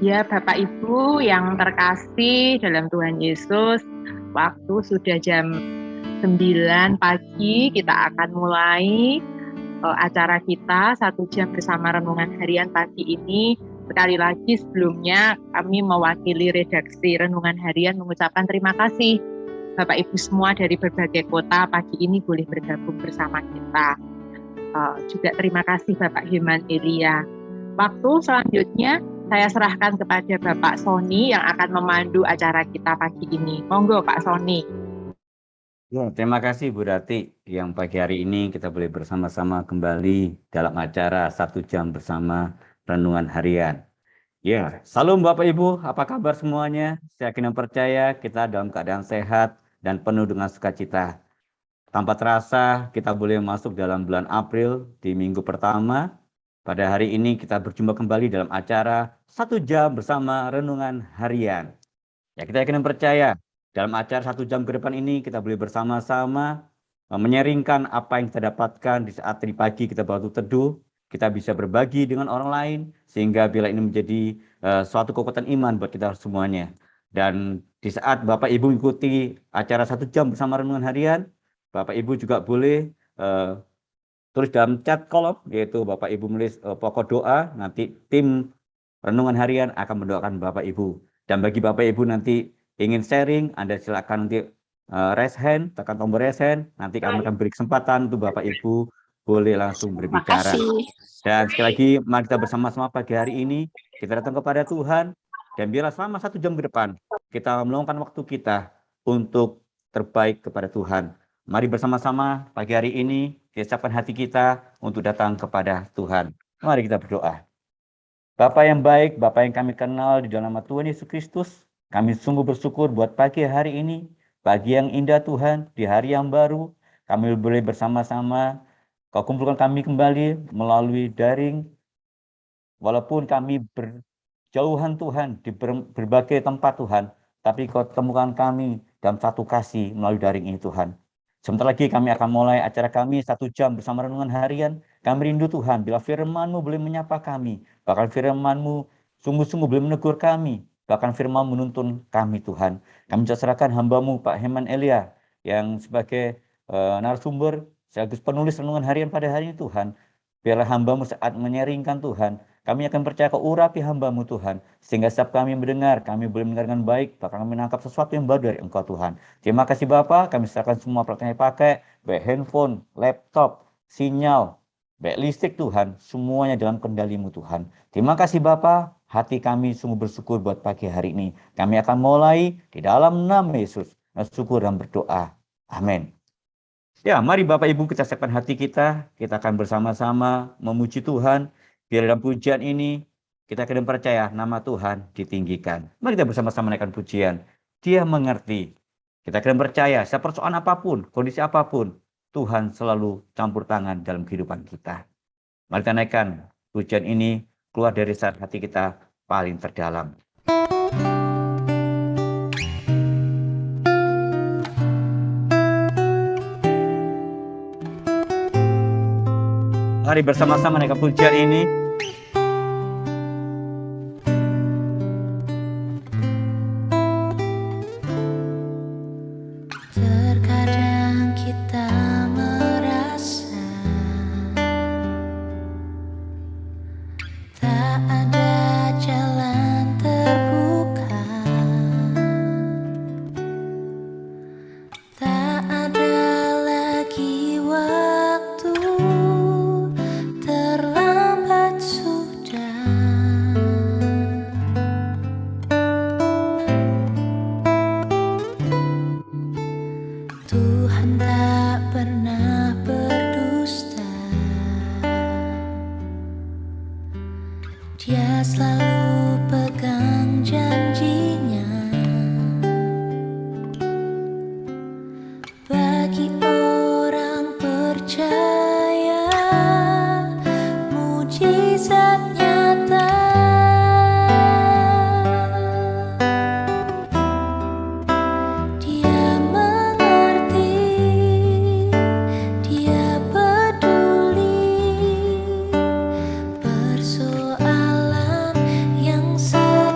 Ya, Bapak Ibu yang terkasih dalam Tuhan Yesus, waktu sudah jam 9 pagi, kita akan mulai acara kita 1 jam bersama renungan harian pagi ini. Sekali lagi sebelumnya kami mewakili redaksi renungan harian mengucapkan terima kasih Bapak Ibu semua dari berbagai kota pagi ini boleh bergabung bersama kita. Juga terima kasih Bapak Heman Elia. Waktu selanjutnya saya serahkan kepada Bapak Sony yang akan memandu acara kita pagi ini. Monggo Pak Sony. Ya, terima kasih Bu Rati yang pagi hari ini kita boleh bersama-sama kembali dalam acara 1 jam bersama renungan harian. Ya, salam Bapak Ibu, apa kabar semuanya? Saya yakin dan percaya kita dalam keadaan sehat dan penuh dengan sukacita. Tanpa terasa kita boleh masuk dalam bulan April di minggu pertama. Pada hari ini kita berjumpa kembali dalam acara 1 jam bersama renungan harian. Ya, kita yakin dan percaya dalam acara 1 jam ke depan ini kita boleh bersama-sama menyaringkan apa yang kita dapatkan di saat tadi pagi kita baru teduh. Kita bisa berbagi dengan orang lain sehingga bila ini menjadi suatu kekuatan iman buat kita semuanya. Dan di saat Bapak Ibu mengikuti acara 1 jam bersama renungan harian, Bapak Ibu juga boleh tulis dalam chat kolom, yaitu Bapak Ibu menulis pokok doa, nanti tim renungan harian akan mendoakan Bapak Ibu. Dan bagi Bapak Ibu nanti ingin sharing, Anda silakan nanti raise hand, tekan tombol raise hand, nanti kami akan beri kesempatan untuk Bapak Ibu boleh langsung berbicara. Dan sekali lagi, mari kita bersama-sama pagi hari ini, kita datang kepada Tuhan, dan biarlah selama 1 jam ke depan, kita meluangkan waktu kita untuk terbaik kepada Tuhan. Mari bersama-sama pagi hari ini, kita siapkan hati kita untuk datang kepada Tuhan. Mari kita berdoa. Bapa yang baik, Bapa yang kami kenal di dalam nama Tuhan Yesus Kristus, kami sungguh bersyukur buat pagi hari ini, pagi yang indah Tuhan, di hari yang baru, kami boleh bersama-sama, Kau kumpulkan kami kembali melalui daring, walaupun kami berjauhan Tuhan, di berbagai tempat Tuhan, tapi Kau temukan kami dalam satu kasih melalui daring ini Tuhan. Sebentar lagi kami akan mulai acara kami 1 jam bersama renungan harian. Kami rindu Tuhan, bila firman-Mu boleh menyapa kami, bahkan firman-Mu sungguh-sungguh boleh menegur kami, bahkan firman menuntun kami Tuhan. Kami serahkan hamba-Mu Pak Heman Elia, yang sebagai narasumber, sekaligus penulis renungan harian pada hari ini Tuhan. Biarlah hamba-Mu saat menyaringkan Tuhan, kami akan percaya Kau urapi hamba-Mu Tuhan, sehingga setiap kami mendengar, kami boleh mendengarkan baik, bahkan kami menangkap sesuatu yang baru dari Engkau Tuhan. Terima kasih Bapa, kami serahkan semua peralatan yang pakai, baik handphone, laptop, sinyal, baik listrik Tuhan, semuanya dalam kendali-Mu Tuhan. Terima kasih Bapa, hati kami sungguh bersyukur buat pagi hari ini. Kami akan mulai di dalam nama Yesus, syukur dan berdoa. Amin. Ya, mari Bapak Ibu kita siapkan hati kita akan bersama-sama memuji Tuhan. Biar dalam pujian ini kita akan percaya nama Tuhan ditinggikan. Mari kita bersama-sama naikkan pujian. Dia mengerti. Kita akan percaya, setiap persoalan apapun, kondisi apapun, Tuhan selalu campur tangan dalam kehidupan kita. Mari kita naikkan pujian ini keluar dari saat hati kita paling terdalam. Mari bersama-sama naikkan pujian ini. Terkadang kita merasa tak ada jalan terbuka, tak ada lagi waktu, terlambat sudah. Tuhan tak pernah berdusta, Dia selalu pegang janjinya. Bagi orang percaya, mujizat nyata. Dia mengerti, Dia peduli persoalan yang sedang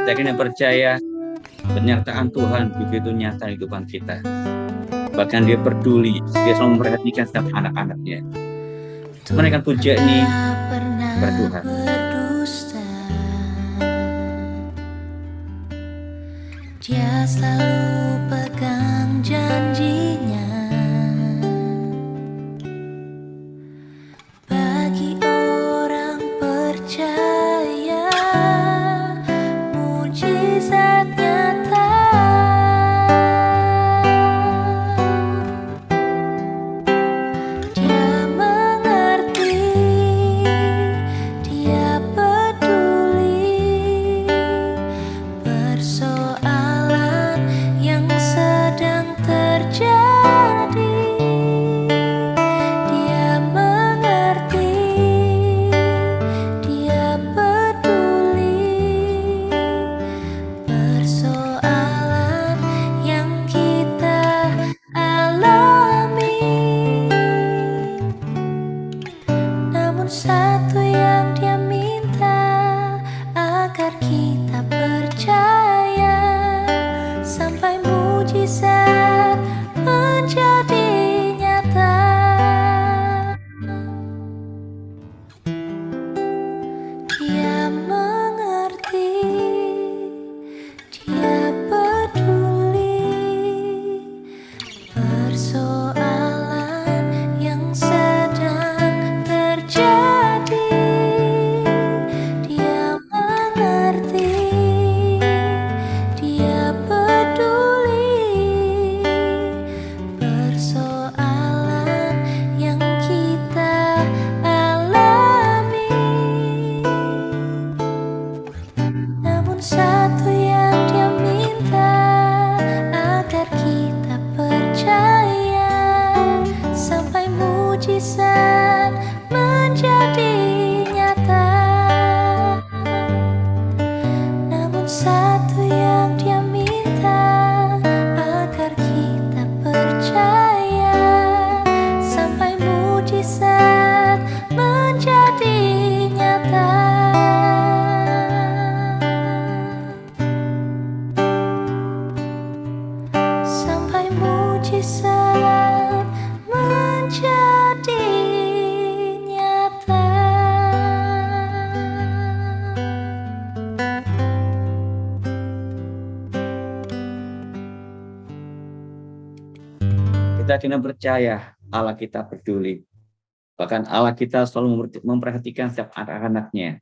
Kita kini percaya penyertaan Tuhan begitu nyata di kehidupan kita. Bahkan dia peduli, dia selalu memperhatikan setiap anak-anaknya. Menaikkan pujian ini kepada Tuhan. Dia selalu pegang janjinya. Bagi orang percaya, mujizat nyata. Dia mengerti, dia peduli persoalan yang sedang terjadi. Dia mengerti, dia peduli persoalan yang kita alami. Namun satu yang dia minta, agar kita percaya sampai mujizat menjadi nyata. Dia mengerti, dia peduli persoalan yang sedang terjadi. Dia mengerti, dia peduli persoalan yang kita alami. Namun satu yang dia minta, agar kita percaya sampai mujizat menjadi nyata. Namun satu yang dia minta, agar kita percaya sampai mujizat menjadi nyata. Sampai mujizat menjadi nyata. Kita kini percaya Allah kita peduli. Bahkan Allah kita selalu memperhatikan setiap anak-anaknya.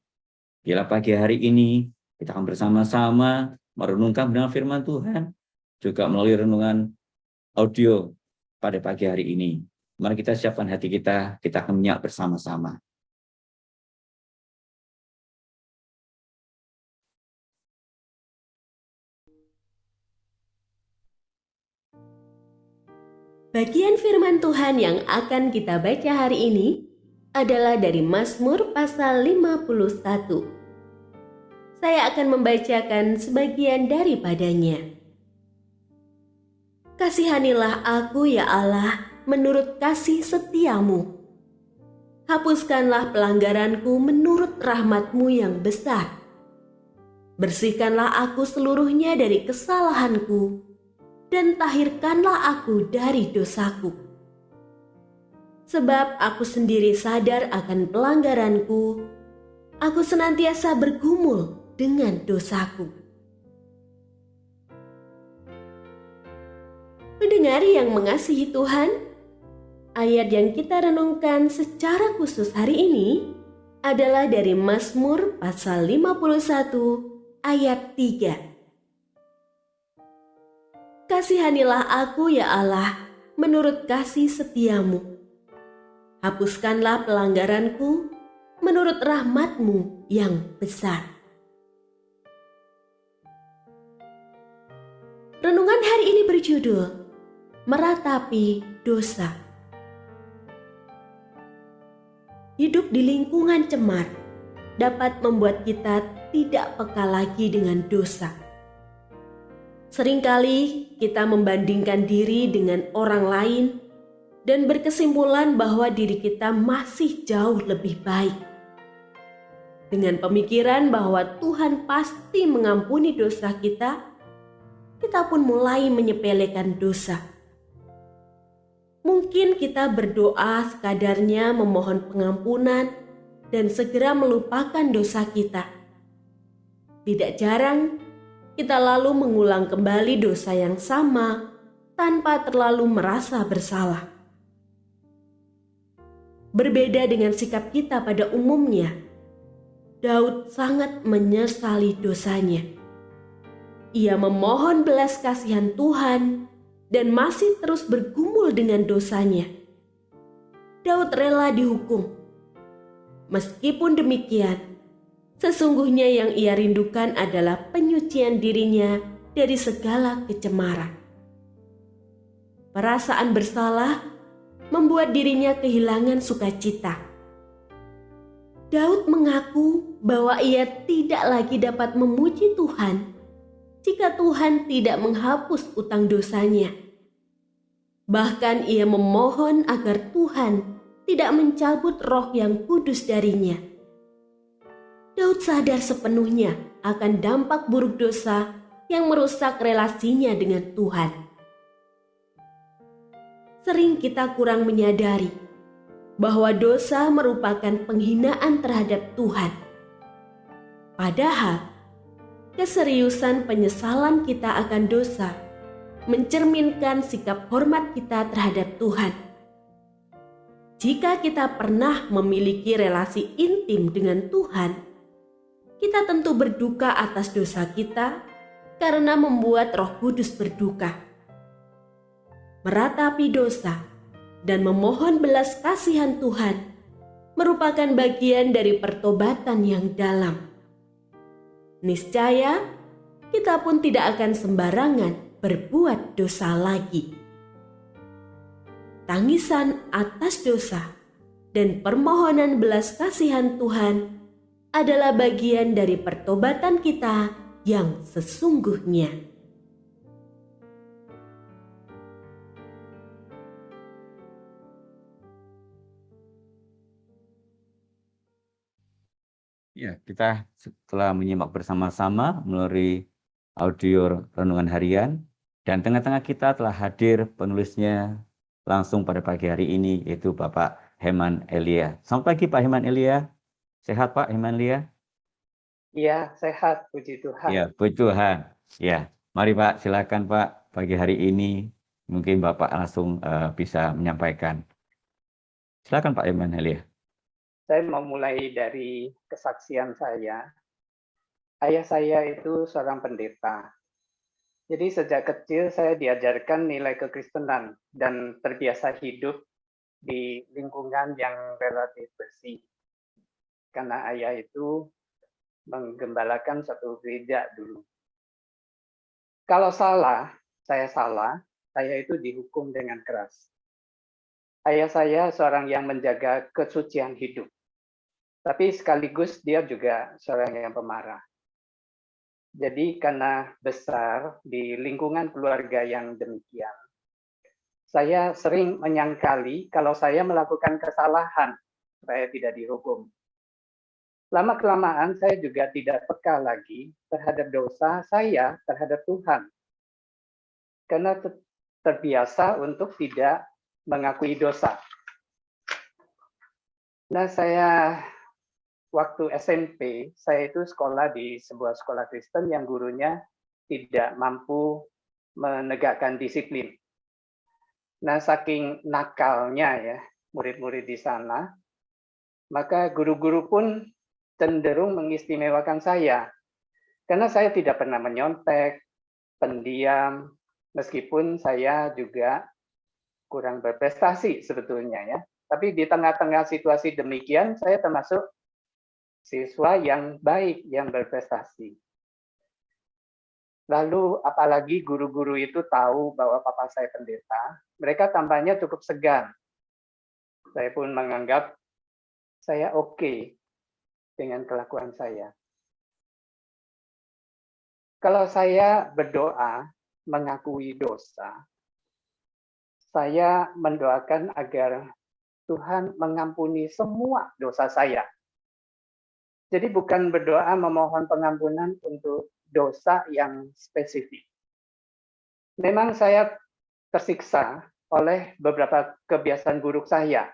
Bila pagi hari ini kita akan bersama-sama merenungkan benar firman Tuhan, juga melalui renungan audio pada pagi hari ini. Mari kita siapkan hati kita akan menyimak bersama-sama. Bagian firman Tuhan yang akan kita baca hari ini adalah dari Mazmur pasal 51. Saya akan membacakan sebagian daripadanya. Kasihanilah aku ya Allah menurut kasih setiamu. Hapuskanlah pelanggaranku menurut rahmat-Mu yang besar. Bersihkanlah aku seluruhnya dari kesalahanku, dan tahirkanlah aku dari dosaku. Sebab aku sendiri sadar akan pelanggaranku, aku senantiasa bergumul dengan dosaku. Pendengar yang mengasihi Tuhan, ayat yang kita renungkan secara khusus hari ini adalah dari Mazmur pasal 51 ayat 3. Kasihanilah aku ya Allah menurut kasih setiamu. Hapuskanlah pelanggaranku menurut rahmat-Mu yang besar. Renungan hari ini berjudul Meratapi Dosa. Hidup di lingkungan cemar dapat membuat kita tidak peka lagi dengan dosa. Seringkali kita membandingkan diri dengan orang lain dan berkesimpulan bahwa diri kita masih jauh lebih baik. Dengan pemikiran bahwa Tuhan pasti mengampuni dosa kita, kita pun mulai menyepelekan dosa. Mungkin kita berdoa sekadarnya memohon pengampunan dan segera melupakan dosa kita. Tidak jarang, kita lalu mengulang kembali dosa yang sama tanpa terlalu merasa bersalah. Berbeda dengan sikap kita pada umumnya, Daud sangat menyesali dosanya. Ia memohon belas kasihan Tuhan dan masih terus bergumul dengan dosanya. Daud rela dihukum. Meskipun demikian, sesungguhnya yang ia rindukan adalah penyucian dirinya dari segala kecemaran. Perasaan bersalah membuat dirinya kehilangan sukacita. Daud mengaku bahwa ia tidak lagi dapat memuji Tuhan jika Tuhan tidak menghapus utang dosanya. Bahkan ia memohon agar Tuhan tidak mencabut roh yang kudus darinya. Daud sadar sepenuhnya akan dampak buruk dosa yang merusak relasinya dengan Tuhan. Sering kita kurang menyadari bahwa dosa merupakan penghinaan terhadap Tuhan. Padahal, keseriusan penyesalan kita akan dosa mencerminkan sikap hormat kita terhadap Tuhan. Jika kita pernah memiliki relasi intim dengan Tuhan, kita tentu berduka atas dosa kita karena membuat Roh Kudus berduka. Meratapi dosa dan memohon belas kasihan Tuhan merupakan bagian dari pertobatan yang dalam. Niscaya kita pun tidak akan sembarangan berbuat dosa lagi. Tangisan atas dosa dan permohonan belas kasihan Tuhan adalah bagian dari pertobatan kita yang sesungguhnya. Ya, kita setelah menyimak bersama-sama melalui audio renungan harian, dan tengah-tengah kita telah hadir penulisnya langsung pada pagi hari ini, yaitu Bapak Heman Elia. Selamat pagi Pak Heman Elia. Sehat Pak Heman Elia? Iya, sehat, puji Tuhan. Ya, puji Tuhan. Ya, mari Pak, silakan Pak, pagi hari ini mungkin Bapak langsung bisa menyampaikan. Silakan Pak Heman Elia. Saya mau mulai dari kesaksian saya. Ayah saya itu seorang pendeta. Jadi sejak kecil saya diajarkan nilai kekristenan dan terbiasa hidup di lingkungan yang relatif bersih. Karena ayah itu menggembalakan satu gereja dulu. Kalau saya salah, saya itu dihukum dengan keras. Ayah saya seorang yang menjaga kesucian hidup. Tapi sekaligus dia juga seorang yang pemarah. Jadi karena besar di lingkungan keluarga yang demikian, saya sering menyangkali kalau saya melakukan kesalahan, saya tidak dihukum. Lama-kelamaan saya juga tidak peka lagi terhadap dosa saya terhadap Tuhan. Karena terbiasa untuk tidak mengakui dosa. Nah, saya waktu SMP, saya itu sekolah di sebuah sekolah Kristen yang gurunya tidak mampu menegakkan disiplin. Nah, saking nakalnya ya murid-murid di sana, maka guru-guru pun cenderung mengistimewakan saya. Karena saya tidak pernah menyontek, pendiam, meskipun saya juga kurang berprestasi sebetulnya ya. Tapi di tengah-tengah situasi demikian, saya termasuk siswa yang baik, yang berprestasi. Lalu apalagi guru-guru itu tahu bahwa papa saya pendeta, mereka tampaknya cukup segan. Saya pun menganggap saya oke dengan kelakuan saya. Kalau saya berdoa mengakui dosa, saya mendoakan agar Tuhan mengampuni semua dosa saya. Jadi bukan berdoa memohon pengampunan untuk dosa yang spesifik. Memang saya tersiksa oleh beberapa kebiasaan buruk saya.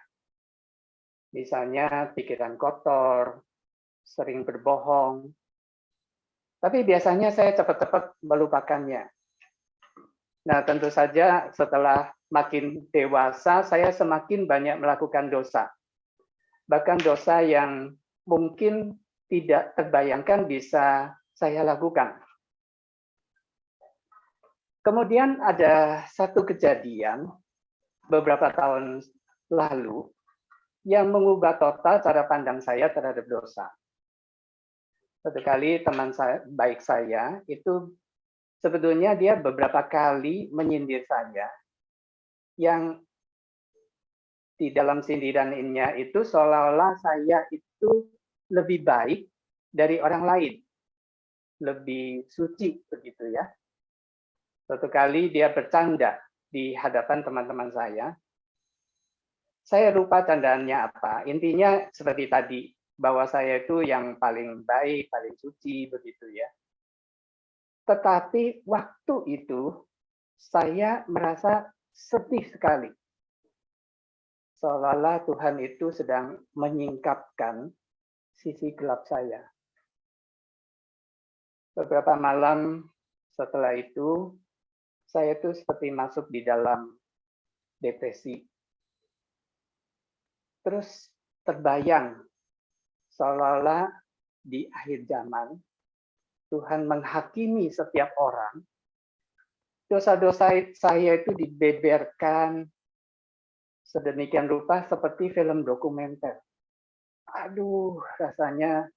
Misalnya pikiran kotor, sering berbohong. Tapi biasanya saya cepat-cepat melupakannya. Nah, tentu saja setelah makin dewasa, saya semakin banyak melakukan dosa. Bahkan dosa yang mungkin tidak terbayangkan bisa saya lakukan. Kemudian ada satu kejadian beberapa tahun lalu yang mengubah total cara pandang saya terhadap dosa. Satu kali teman baik saya itu sebetulnya dia beberapa kali menyindir saya yang di dalam sindirannya itu seolah-olah saya itu lebih baik dari orang lain, lebih suci begitu ya. Suatu kali dia bercanda di hadapan teman-teman saya lupa candaannya apa. Intinya seperti tadi, bahwa saya itu yang paling baik, paling suci begitu ya. Tetapi waktu itu saya merasa sedih sekali. Seolah-olah Tuhan itu sedang menyingkapkan sisi gelap saya. Beberapa malam setelah itu, saya itu seperti masuk di dalam depresi. Terus terbayang seolah-olah di akhir zaman, Tuhan menghakimi setiap orang. Dosa-dosa saya itu dibeberkan sedemikian rupa seperti film dokumenter. Aduh, rasanya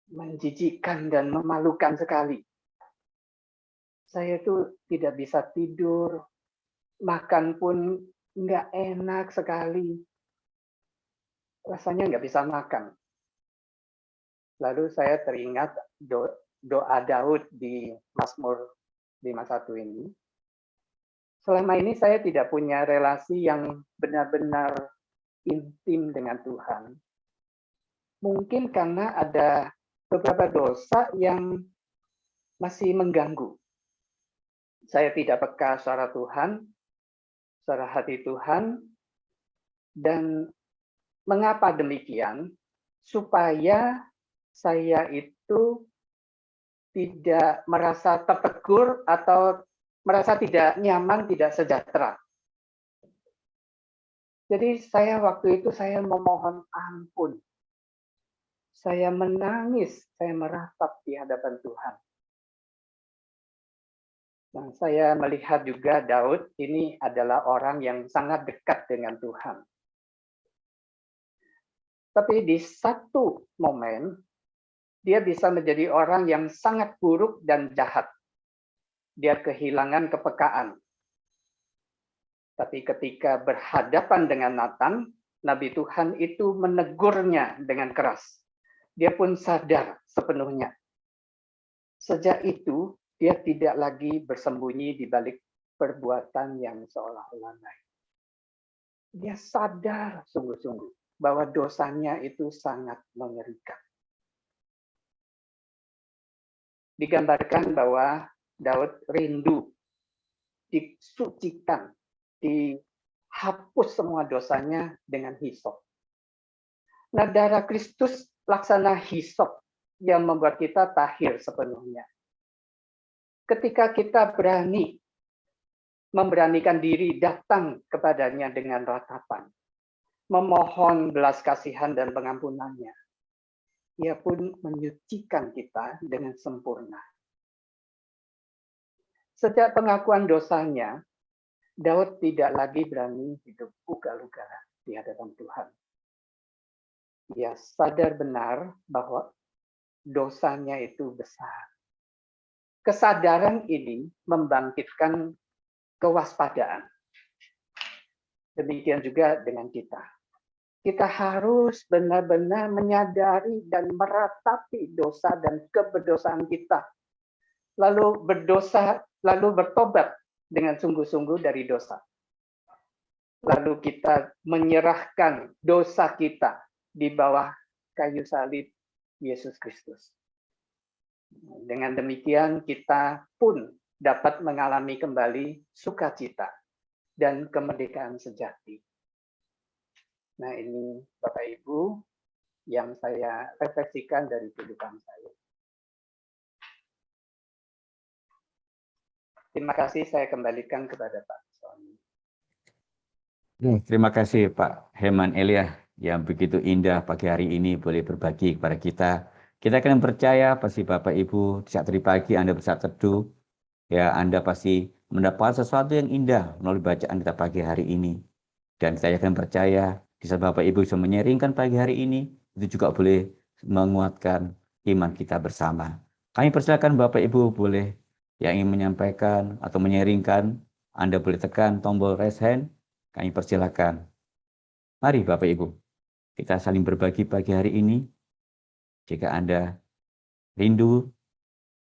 menjijikkan dan memalukan sekali. Saya itu tidak bisa tidur, makan pun nggak enak sekali. Rasanya nggak bisa makan. Lalu saya teringat doa Daud di Mazmur 51 ini. Selama ini saya tidak punya relasi yang benar-benar intim dengan Tuhan. Mungkin karena ada beberapa dosa yang masih mengganggu. Saya tidak peka suara Tuhan, suara hati Tuhan, dan mengapa demikian? Supaya saya itu tidak merasa tertegur atau merasa tidak nyaman, tidak sejahtera. Jadi saya waktu itu saya memohon ampun. Saya menangis, saya meratap di hadapan Tuhan. Nah, saya melihat juga Daud ini adalah orang yang sangat dekat dengan Tuhan. Tapi di satu momen, dia bisa menjadi orang yang sangat buruk dan jahat. Dia kehilangan kepekaan. Tapi ketika berhadapan dengan Nathan, Nabi Tuhan itu menegurnya dengan keras. Dia pun sadar sepenuhnya. Sejak itu, dia tidak lagi bersembunyi di balik perbuatan yang seolah-olah baik. Dia sadar sungguh-sungguh bahwa dosanya itu sangat mengerikan. Digambarkan bahwa Daud rindu disucikan, dihapus semua dosanya dengan hisop. Nah, darah Kristus laksana hisop yang membuat kita tahir sepenuhnya. Ketika kita memberanikan diri datang kepadanya dengan ratapan, memohon belas kasihan dan pengampunannya, ia pun menyucikan kita dengan sempurna. Sejak pengakuan dosanya, Daud tidak lagi berani hidup ugal-ugalan di hadapan Tuhan. Ia sadar benar bahwa dosanya itu besar. Kesadaran ini membangkitkan kewaspadaan. Demikian juga dengan kita. Kita harus benar-benar menyadari dan meratapi dosa dan keberdosaan kita. Lalu bertobat dengan sungguh-sungguh dari dosa. Lalu kita menyerahkan dosa kita di bawah kayu salib Yesus Kristus. Dengan demikian kita pun dapat mengalami kembali sukacita dan kemerdekaan sejati. Nah, ini Bapak Ibu yang saya refleksikan dari kehidupan saya. Terima kasih, saya kembalikan kepada Pak Sony. Terima kasih Pak Heman Elia yang begitu indah pagi hari ini boleh berbagi kepada kita. Kita akan percaya pasti Bapak Ibu di saat tadi pagi Anda bersaat teduh, ya Anda pasti mendapat sesuatu yang indah melalui bacaan kita pagi hari ini. Dan saya akan percaya di saat Bapak Ibu bisa menyeringkan pagi hari ini, itu juga boleh menguatkan iman kita bersama. Kami persilakan Bapak Ibu boleh yang ingin menyampaikan atau menyeringkan, Anda boleh tekan tombol raise hand, kami persilakan. Mari Bapak Ibu, kita saling berbagi pagi hari ini. Jika Anda rindu,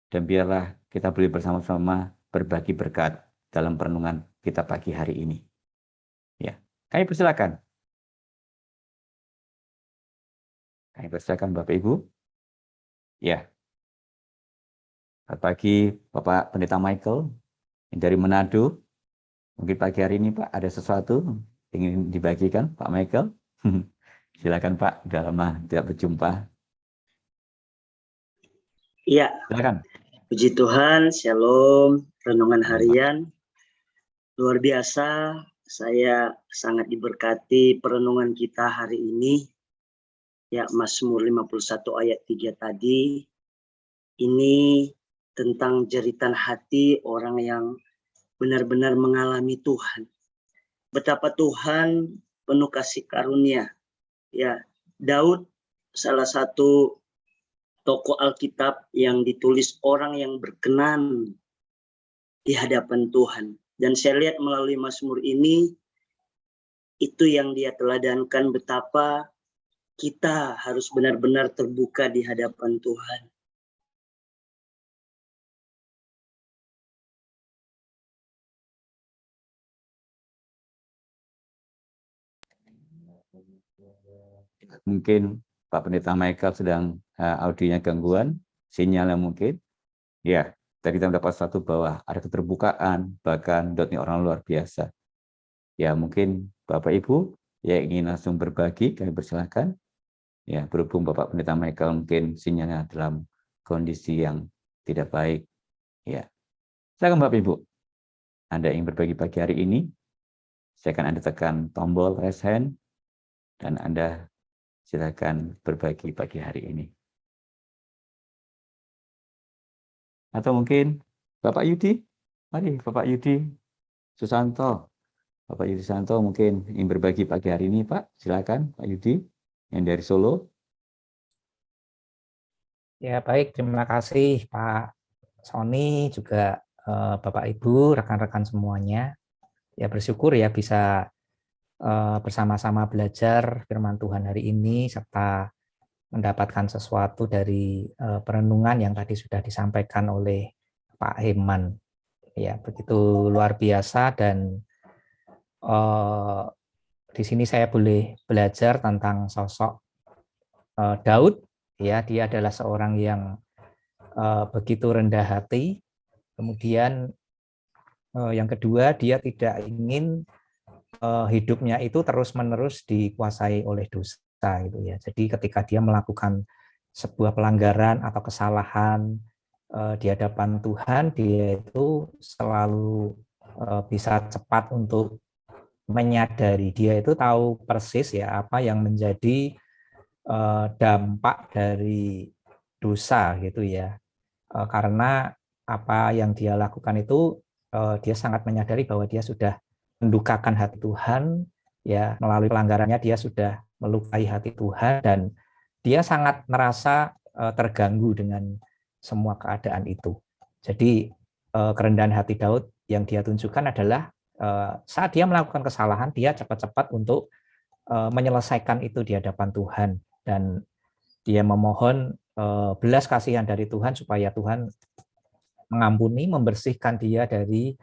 dan biarlah kita boleh bersama-sama berbagi berkat dalam perenungan kita pagi hari ini. Ya, kami persilakan. Kami persilakan Bapak Ibu. Ya. Selamat pagi Bapak Pendeta Michael yang dari Manado. Mungkin pagi hari ini Pak ada sesuatu ingin dibagikan Pak Michael. Silakan Pak, sudah lama tidak berjumpa. Iya, Silakan. puji Tuhan, shalom, renungan harian. Luar biasa, saya sangat diberkati perenungan kita hari ini. Ya, Mazmur 51 ayat 3 tadi. Ini tentang jeritan hati orang yang benar-benar mengalami Tuhan. Betapa Tuhan penuh kasih karunia. Ya, Daud salah satu tokoh Alkitab yang ditulis orang yang berkenan di hadapan Tuhan. Dan saya lihat melalui Mazmur ini, itu yang dia teladankan betapa kita harus benar-benar terbuka di hadapan Tuhan. Mungkin Pak Pendeta Michael sedang audionya gangguan, sinyalnya mungkin. Ya, tadi kita mendapat satu bahwa ada keterbukaan, bahkan dotnya orang luar biasa. Ya, mungkin Bapak Ibu yang ingin langsung berbagi, kami persilahkan. Ya, berhubung Bapak Pendeta Michael mungkin sinyalnya dalam kondisi yang tidak baik. Ya, silakan Bapak Ibu. Anda ingin berbagi pagi hari ini, saya akan Anda tekan tombol raise hand, dan Anda silakan berbagi pagi hari ini. Atau mungkin Bapak Yudi, mari Bapak Yudi Susanto. Bapak Yudi Susanto mungkin ingin berbagi pagi hari ini, Pak. Silakan Pak Yudi yang dari Solo. Ya baik, terima kasih Pak Sony, juga Bapak Ibu, rekan-rekan semuanya. Ya bersyukur ya bisa bersama-sama belajar firman Tuhan hari ini, serta mendapatkan sesuatu dari perenungan yang tadi sudah disampaikan oleh Pak Heman. Ya begitu luar biasa, dan di sini saya boleh belajar tentang sosok Daud. Ya, dia adalah seorang yang begitu rendah hati. Kemudian yang kedua, dia tidak ingin hidupnya itu terus-menerus dikuasai oleh dosa gitu ya. Jadi ketika dia melakukan sebuah pelanggaran atau kesalahan di hadapan Tuhan, dia itu selalu bisa cepat untuk menyadari. Dia itu tahu persis ya apa yang menjadi dampak dari dosa gitu ya, karena apa yang dia lakukan itu dia sangat menyadari bahwa dia sudah mendukakan hati Tuhan ya, melalui pelanggarannya dia sudah melukai hati Tuhan, dan dia sangat merasa terganggu dengan semua keadaan itu. Jadi kerendahan hati Daud yang dia tunjukkan adalah saat dia melakukan kesalahan, dia cepat-cepat untuk menyelesaikan itu di hadapan Tuhan, dan dia memohon belas kasihan dari Tuhan supaya Tuhan mengampuni, membersihkan dia dari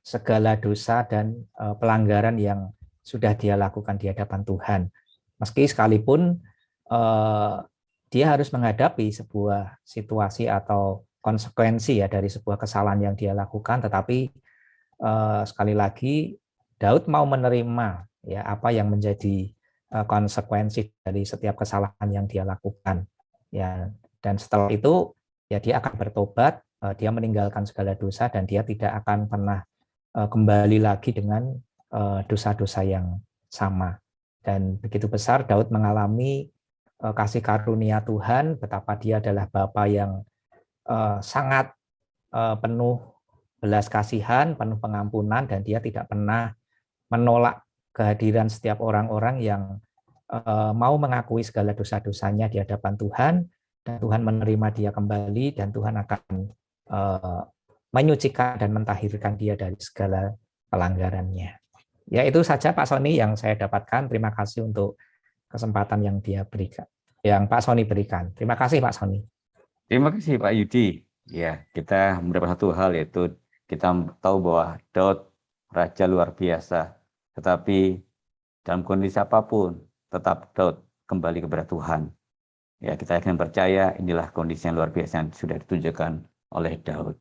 segala dosa dan pelanggaran yang sudah dia lakukan di hadapan Tuhan. Meski sekalipun dia harus menghadapi sebuah situasi atau konsekuensi ya dari sebuah kesalahan yang dia lakukan, tetapi sekali lagi Daud mau menerima ya apa yang menjadi konsekuensi dari setiap kesalahan yang dia lakukan ya, dan setelah itu ya dia akan bertobat, dia meninggalkan segala dosa dan dia tidak akan pernah kembali lagi dengan dosa-dosa yang sama. Dan begitu besar Daud mengalami kasih karunia Tuhan, betapa dia adalah Bapa yang sangat penuh belas kasihan, penuh pengampunan, dan dia tidak pernah menolak kehadiran setiap orang-orang yang mau mengakui segala dosa-dosanya di hadapan Tuhan, dan Tuhan menerima dia kembali, dan Tuhan akan menyucikan dan mentahirkan dia dari segala pelanggarannya. Ya, itu saja Pak Sony yang saya dapatkan. Terima kasih untuk kesempatan yang dia berikan, yang Pak Sony berikan. Terima kasih Pak Sony. Terima kasih Pak Yudi. Ya, kita mendapat satu hal, yaitu kita tahu bahwa Daud raja luar biasa, tetapi dalam kondisi apapun tetap Daud kembali kepada Tuhan. Ya, kita akan percaya inilah kondisi yang luar biasa yang sudah ditunjukkan oleh Daud.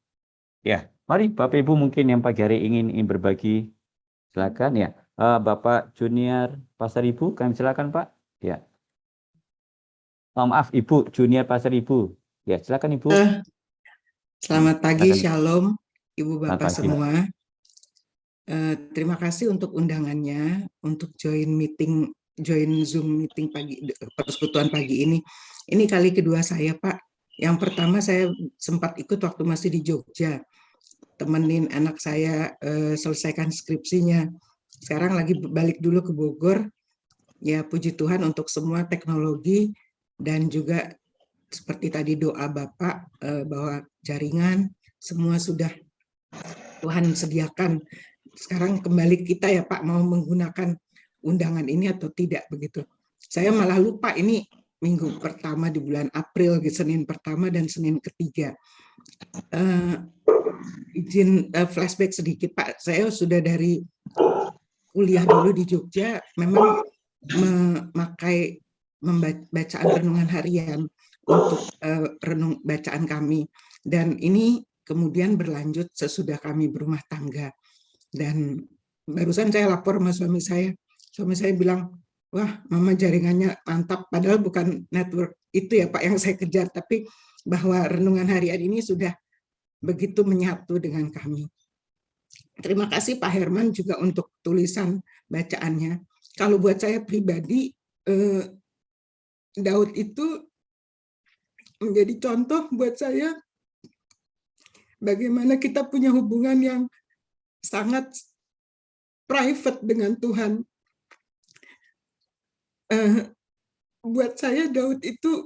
Ya, mari Bapak Ibu mungkin yang pagi hari ingin berbagi, silakan ya. Bapak Junior Pasaribu, kami silakan Pak. Ya. Maaf Ibu Junior Pasaribu. Ya, silakan Ibu. Selamat pagi, Silakan. Shalom Ibu Selamat Bapak pagi. semua. Terima kasih untuk undangannya untuk join Zoom meeting pagi, persekutuan pagi ini. Ini kali kedua saya Pak. Yang pertama saya sempat ikut waktu masih di Jogja, temenin anak saya selesaikan skripsinya. Sekarang lagi balik dulu ke Bogor. Ya puji Tuhan untuk semua teknologi dan juga seperti tadi doa Bapak bahwa jaringan semua sudah Tuhan sediakan. Sekarang kembali kita ya Pak, mau menggunakan undangan ini atau tidak begitu. Saya malah lupa ini minggu pertama di bulan April, Senin pertama dan Senin ketiga. Izin flashback sedikit Pak, saya sudah dari kuliah dulu di Jogja, memang memakai bacaan renungan harian untuk renung bacaan kami, dan ini kemudian berlanjut sesudah kami berumah tangga. Dan barusan saya lapor sama suami saya bilang, wah mama jaringannya mantap, padahal bukan network itu ya Pak yang saya kejar, tapi bahwa renungan harian ini sudah begitu menyatu dengan kami. Terima kasih Pak Herman juga untuk tulisan bacaannya. Kalau buat saya pribadi, Daud itu menjadi contoh buat saya bagaimana kita punya hubungan yang sangat private dengan Tuhan. Buat saya Daud itu,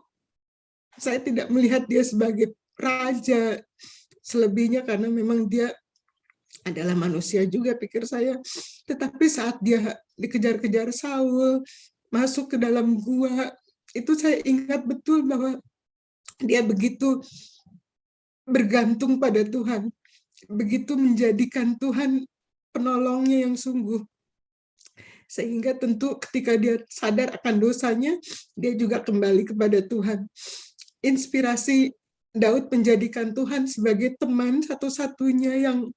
saya tidak melihat dia sebagai raja selebihnya karena memang dia adalah manusia juga pikir saya. Tetapi saat dia dikejar-kejar Saul, masuk ke dalam gua, itu saya ingat betul bahwa dia begitu bergantung pada Tuhan, begitu menjadikan Tuhan penolongnya yang sungguh. Sehingga tentu ketika dia sadar akan dosanya, dia juga kembali kepada Tuhan. Inspirasi Daud menjadikan Tuhan sebagai teman satu-satunya yang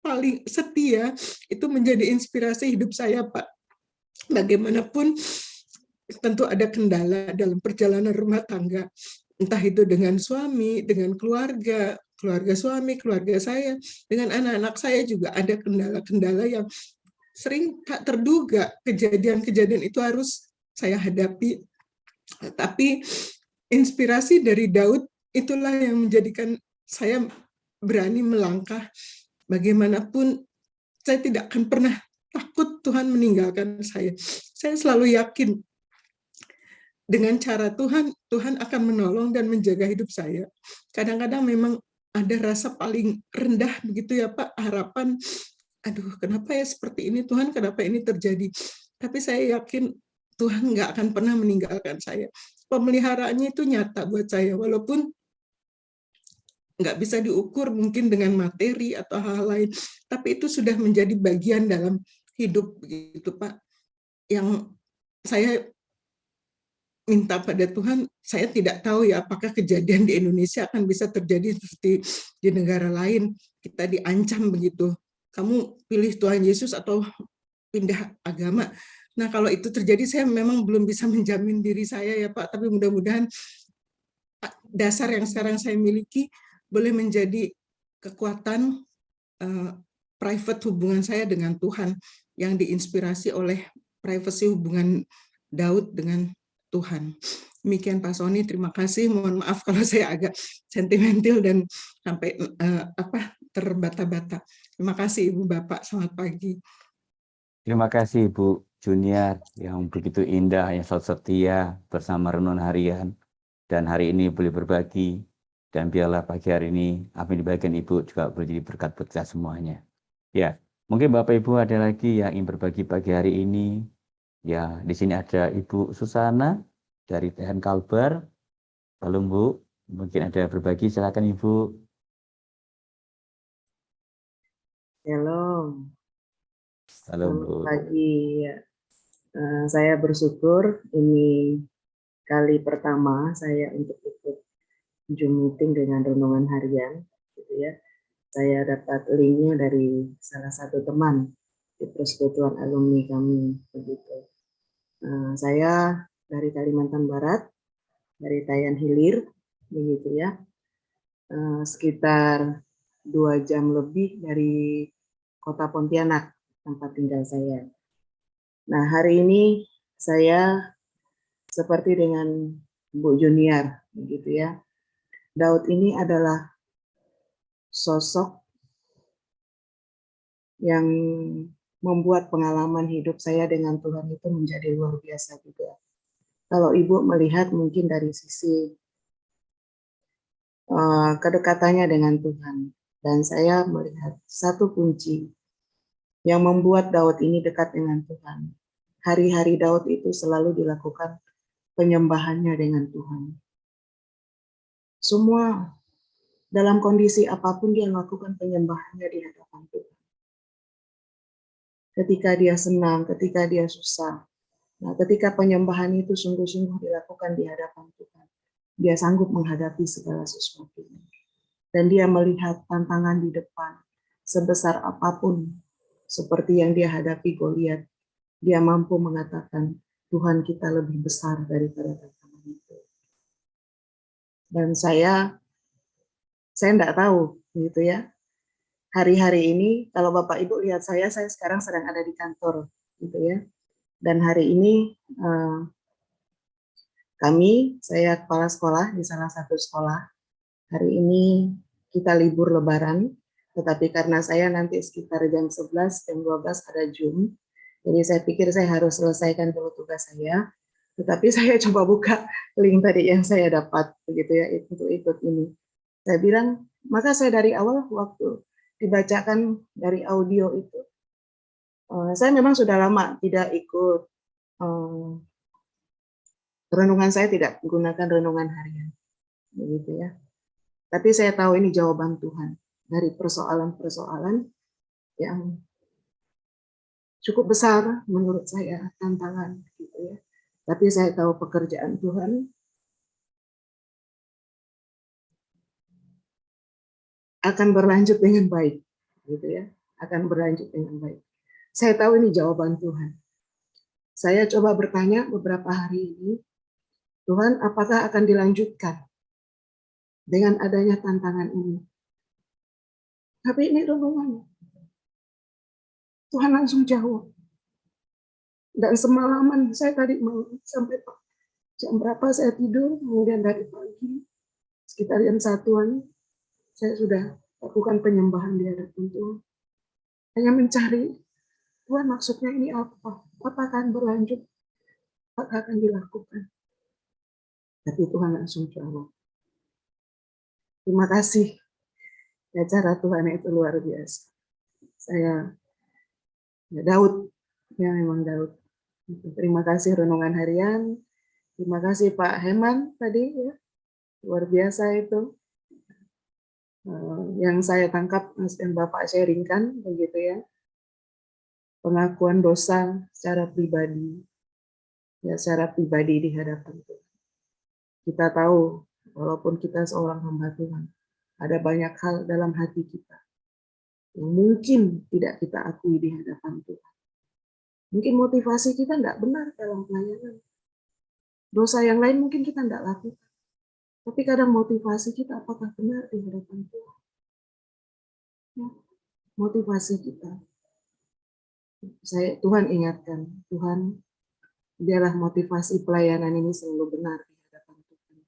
paling setia, itu menjadi inspirasi hidup saya Pak. Bagaimanapun tentu ada kendala dalam perjalanan rumah tangga, entah itu dengan suami, dengan keluarga suami, keluarga saya, dengan anak-anak saya juga ada kendala-kendala yang sering tak terduga. Kejadian-kejadian itu harus saya hadapi. Tapi inspirasi dari Daud itulah yang menjadikan saya berani melangkah. Bagaimanapun saya tidak akan pernah takut Tuhan meninggalkan saya. Saya selalu yakin dengan cara Tuhan akan menolong dan menjaga hidup saya. Kadang-kadang memang ada rasa paling rendah begitu ya Pak, harapan, aduh kenapa ya seperti ini Tuhan, kenapa ini terjadi. Tapi saya yakin Tuhan nggak akan pernah meninggalkan saya. Pemeliharaannya itu nyata buat saya, walaupun nggak bisa diukur mungkin dengan materi atau hal lain, tapi itu sudah menjadi bagian dalam hidup begitu Pak, yang saya minta pada Tuhan, saya tidak tahu ya apakah kejadian di Indonesia akan bisa terjadi seperti di negara lain. Kita diancam begitu, kamu pilih Tuhan Yesus atau pindah agama. Nah, kalau itu terjadi, saya memang belum bisa menjamin diri saya ya Pak, tapi mudah-mudahan dasar yang sekarang saya miliki boleh menjadi kekuatan private hubungan saya dengan Tuhan yang diinspirasi oleh privasi hubungan Daud dengan Tuhan. Demikian Pak Sony, terima kasih. Mohon maaf kalau saya agak sentimental dan sampai terbata-bata. Terima kasih Ibu Bapak, selamat pagi. Terima kasih Ibu Junior yang begitu indah, yang selalu setia bersama renungan harian. Dan hari ini boleh berbagi. Dan biarlah pagi hari ini apa yang dibagikan Ibu juga boleh jadi berkat buat kita semuanya. Ya, mungkin Bapak Ibu ada lagi yang ingin berbagi pagi hari ini. Ya, di sini ada Ibu Susana dari THN Kalbar. Halo Bu, mungkin ada berbagi, silakan Ibu. Shalom. Halo Bu. Selamat pagi. Ya. Saya bersyukur ini kali pertama saya untuk ikut Zoom meeting dengan renungan harian, gitu ya. Saya dapat linknya dari salah satu teman di persekutuan alumni kami, begitu. Saya dari Kalimantan Barat, dari Tayan Hilir, begitu ya. Sekitar 2 jam lebih dari kota Pontianak, tempat tinggal saya. Nah, hari ini saya seperti dengan Bu Junior, begitu ya. Daud ini adalah sosok yang membuat pengalaman hidup saya dengan Tuhan itu menjadi luar biasa juga. Kalau Ibu melihat mungkin dari sisi kedekatannya dengan Tuhan, dan saya melihat satu kunci yang membuat Daud ini dekat dengan Tuhan. Hari-hari Daud itu selalu dilakukan penyembahannya dengan Tuhan. Semua dalam kondisi apapun dia melakukan penyembahannya di hadapan Tuhan. Ketika dia senang, ketika dia susah. Nah, ketika penyembahan itu sungguh-sungguh dilakukan di hadapan Tuhan, dia sanggup menghadapi segala sesuatunya. Dan dia melihat tantangan di depan, sebesar apapun, seperti yang dia hadapi Goliat, dia mampu mengatakan, Tuhan kita lebih besar daripada tantangan itu. Dan saya tidak tahu, gitu ya. Hari-hari ini, kalau Bapak Ibu lihat saya sekarang sedang ada di kantor, gitu ya. Dan hari ini saya kepala sekolah di salah satu sekolah. Hari ini kita libur Lebaran, tetapi karena saya nanti sekitar jam 11, jam 12 ada Zoom, jadi saya pikir saya harus selesaikan dulu tugas saya. Tetapi saya coba buka link tadi yang saya dapat, begitu ya, untuk ikut ini. Saya bilang, maka saya dari awal waktu dibacakan dari audio itu, saya memang sudah lama tidak ikut renungan, saya tidak menggunakan renungan harian, begitu ya. Tapi saya tahu ini jawaban Tuhan dari persoalan-persoalan yang cukup besar menurut saya, tantangan, gitu ya. Tapi saya tahu pekerjaan Tuhan akan berlanjut dengan baik, gitu ya, akan berlanjut dengan baik. Saya tahu ini jawaban Tuhan. Saya coba bertanya beberapa hari ini, Tuhan, apakah akan dilanjutkan dengan adanya tantangan ini? Tapi ini renungan. Tuhan langsung jawab. Dan semalaman saya tadi sampai jam berapa saya tidur, kemudian dari pagi sekitar jam 1-an saya sudah lakukan penyembahan di hadapan Tuhan. Hanya mencari, Tuhan maksudnya ini apa? Apa akan berlanjut? Apa akan dilakukan? Tapi Tuhan langsung jawab. Terima kasih. Ya, cara Tuhan itu luar biasa. Daud, ya memang Daud. Terima kasih renungan harian. Terima kasih Pak Heman tadi, ya. Luar biasa itu. Yang saya tangkap dan Bapak sharingkan, begitu ya, pengakuan dosa secara pribadi, ya secara pribadi di hadapan Tuhan. Kita tahu, walaupun kita seorang hamba Tuhan, ada banyak hal dalam hati kita yang mungkin tidak kita akui di hadapan Tuhan. Mungkin motivasi kita tidak benar dalam pelayanan. Dosa yang lain mungkin kita tidak lakukan. Tapi kadang motivasi kita apakah benar di hadapan Tuhan? Ya, motivasi kita. Tuhan ingatkan, Tuhan, biarlah motivasi pelayanan ini selalu benar di hadapan Tuhan.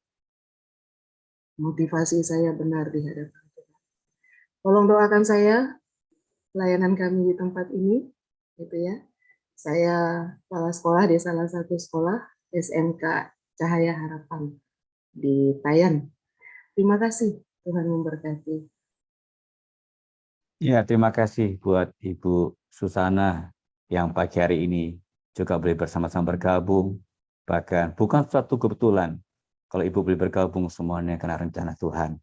Motivasi saya benar di hadapan Tuhan. Tolong doakan saya, pelayanan kami di tempat ini, gitu ya. Saya kepala sekolah di salah satu sekolah SMK Cahaya Harapan di Tayan. Terima kasih, Tuhan memberkati. Ya, terima kasih buat Ibu Susana yang pagi hari ini juga boleh bersama-sama bergabung. Bahkan bukan suatu kebetulan kalau Ibu boleh bergabung semuanya karena rencana Tuhan.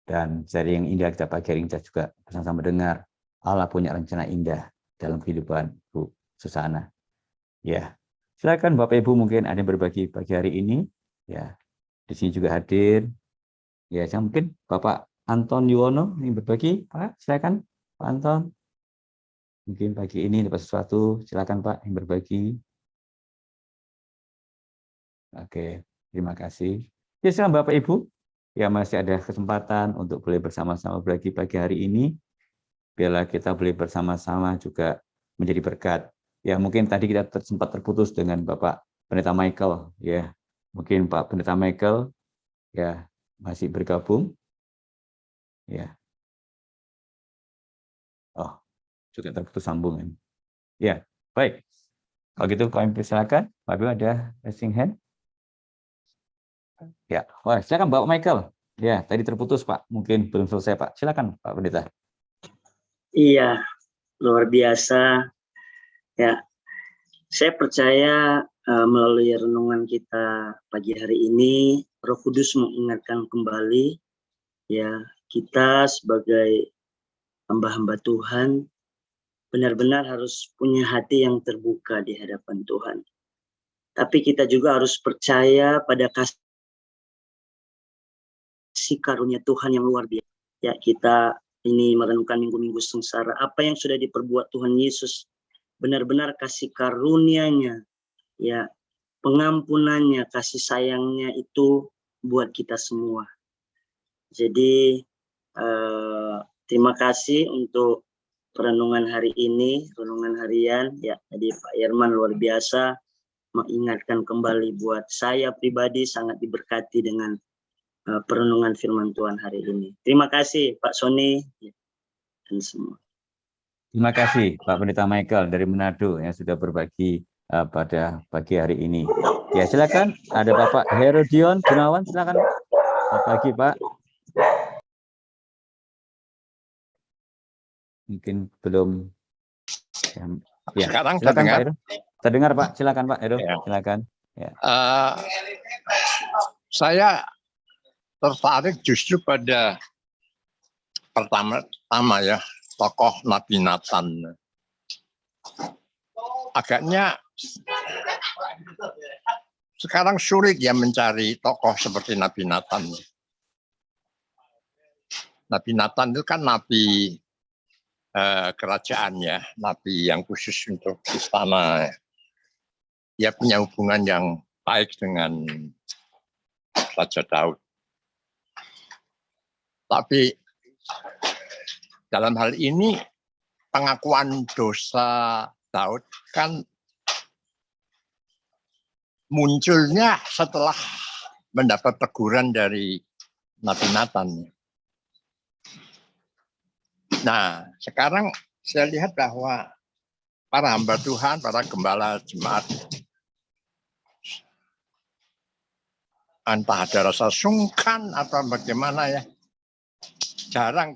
Dan dari yang indah kita pagi hari ini kita juga bersama-sama dengar Allah punya rencana indah dalam kehidupan Ibu Susana. Ya, silakan Bapak Ibu mungkin ada yang berbagi pagi hari ini. Ya, di sini juga hadir. Ya, mungkin Bapak Anton Yuwono yang berbagi, Pak, silakan Pak Anton. Mungkin pagi ini dapat sesuatu, silakan Pak yang berbagi. Oke, terima kasih. Ya, silakan Bapak Ibu, ya masih ada kesempatan untuk boleh bersama-sama berbagi pagi hari ini. Biarlah kita boleh bersama-sama juga menjadi berkat. Ya, mungkin tadi kita sempat terputus dengan Bapak Pendeta Michael, ya. Mungkin Pak Pendeta Michael, ya masih bergabung. Ya. Oh, juga terputus sambungan. Ya, baik. Kalau gitu kami persilakan. Pak Ibu ada raising hand? Ya, wah, silakan Bapak Michael. Ya, tadi terputus Pak. Mungkin belum selesai Pak. Silakan Pak Pendeta. Iya, luar biasa. Ya, saya percaya melalui renungan kita pagi hari ini, Roh Kudus mengingatkan kembali ya kita sebagai hamba-hamba Tuhan benar-benar harus punya hati yang terbuka di hadapan Tuhan. Tapi kita juga harus percaya pada kasih karunia Tuhan yang luar biasa. Ya, kita ini merenungkan minggu-minggu sengsara, apa yang sudah diperbuat Tuhan Yesus, benar-benar kasih karunia-Nya, ya, pengampunannya, kasih sayangnya itu buat kita semua. Jadi terima kasih untuk perenungan hari ini, renungan harian. Ya, tadi Pak Yerman luar biasa mengingatkan kembali buat saya pribadi sangat diberkati dengan perenungan firman Tuhan hari ini. Terima kasih Pak Sony dan semua. Terima kasih Pak Pendeta Michael dari Manado yang sudah berbagi pada pagi hari ini. Ya, silakan ada Bapak Herodion Gunawan, silakan. Selamat pagi Pak. Mungkin belum. Ya, sekarang silakan terdengar. Pak Heru. Terdengar Pak, silakan Pak Heru. Ya. Silakan. Ya. Saya tertarik justru pada pertama ya tokoh Nabi Nathan. Agaknya sekarang sulit ya mencari tokoh seperti Nabi Nathan. Nabi Nathan itu kan nabi kerajaan ya, nabi yang khusus untuk istana. Dia punya hubungan yang baik dengan Raja Daud. Tapi dalam hal ini pengakuan dosa Daud kan munculnya setelah mendapat teguran dari Nabi Nathan. Nah, sekarang saya lihat bahwa para hamba Tuhan, para gembala jemaat, entah ada rasa sungkan atau bagaimana ya, jarang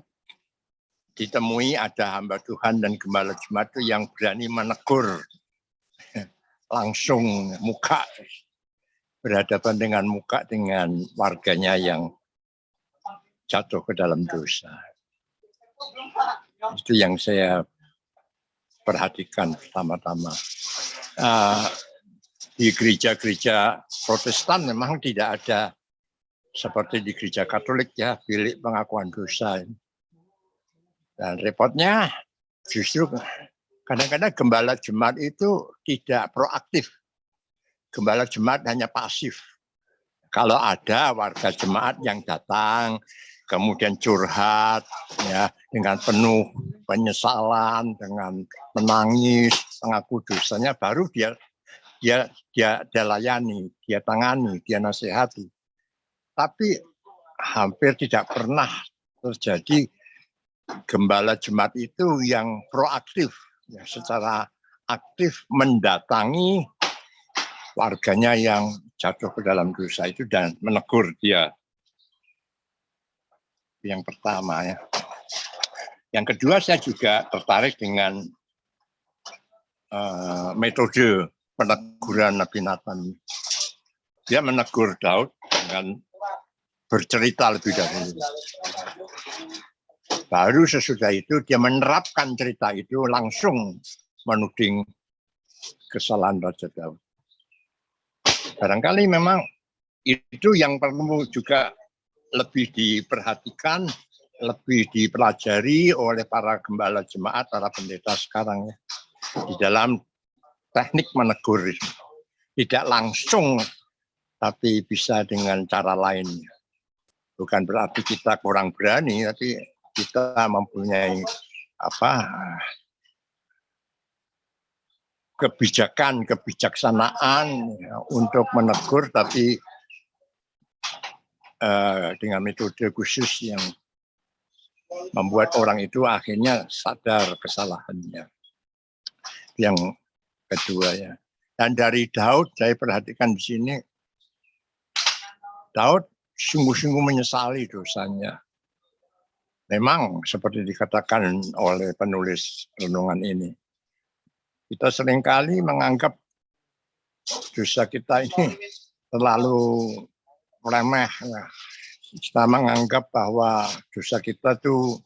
ditemui ada hamba Tuhan dan gembala jemaat itu yang berani menegur langsung muka, berhadapan dengan muka dengan warganya yang jatuh ke dalam dosa. Itu yang saya perhatikan pertama-tama. di gereja-gereja Protestan memang tidak ada seperti di gereja Katolik ya, bilik pengakuan dosa. Dan repotnya justru kadang-kadang gembala jemaat itu tidak proaktif. Gembala jemaat hanya pasif. Kalau ada warga jemaat yang datang, kemudian curhat ya dengan penuh penyesalan, dengan menangis, mengaku dosanya, baru dia layani, dia tangani, dia nasihati. Tapi hampir tidak pernah terjadi gembala jemaat itu yang proaktif, ya, secara aktif mendatangi warganya yang jatuh ke dalam dosa itu dan menegur dia. Yang pertama ya. Yang kedua, saya juga tertarik dengan metode peneguran Nabi Nathan. Dia menegur Daud dengan bercerita lebih dahulu. Baru sesudah itu dia menerapkan cerita itu langsung menuding kesalahan Raja Daud. Barangkali memang itu yang perlu juga lebih diperhatikan, lebih dipelajari oleh para gembala jemaat, para pendeta sekarang ya, di dalam teknik menegur. Tidak langsung, tapi bisa dengan cara lain. Bukan berarti kita kurang berani, tapi kita mempunyai kebijaksanaan ya, untuk menegur, tapi dengan metode khusus yang membuat orang itu akhirnya sadar kesalahannya. Yang kedua ya. Dan dari Daud saya perhatikan di sini, Daud sungguh-sungguh menyesali dosanya. Memang seperti dikatakan oleh penulis renungan ini, kita seringkali menganggap dosa kita ini terlalu remeh. Ya. Kita menganggap bahwa dosa kita tuh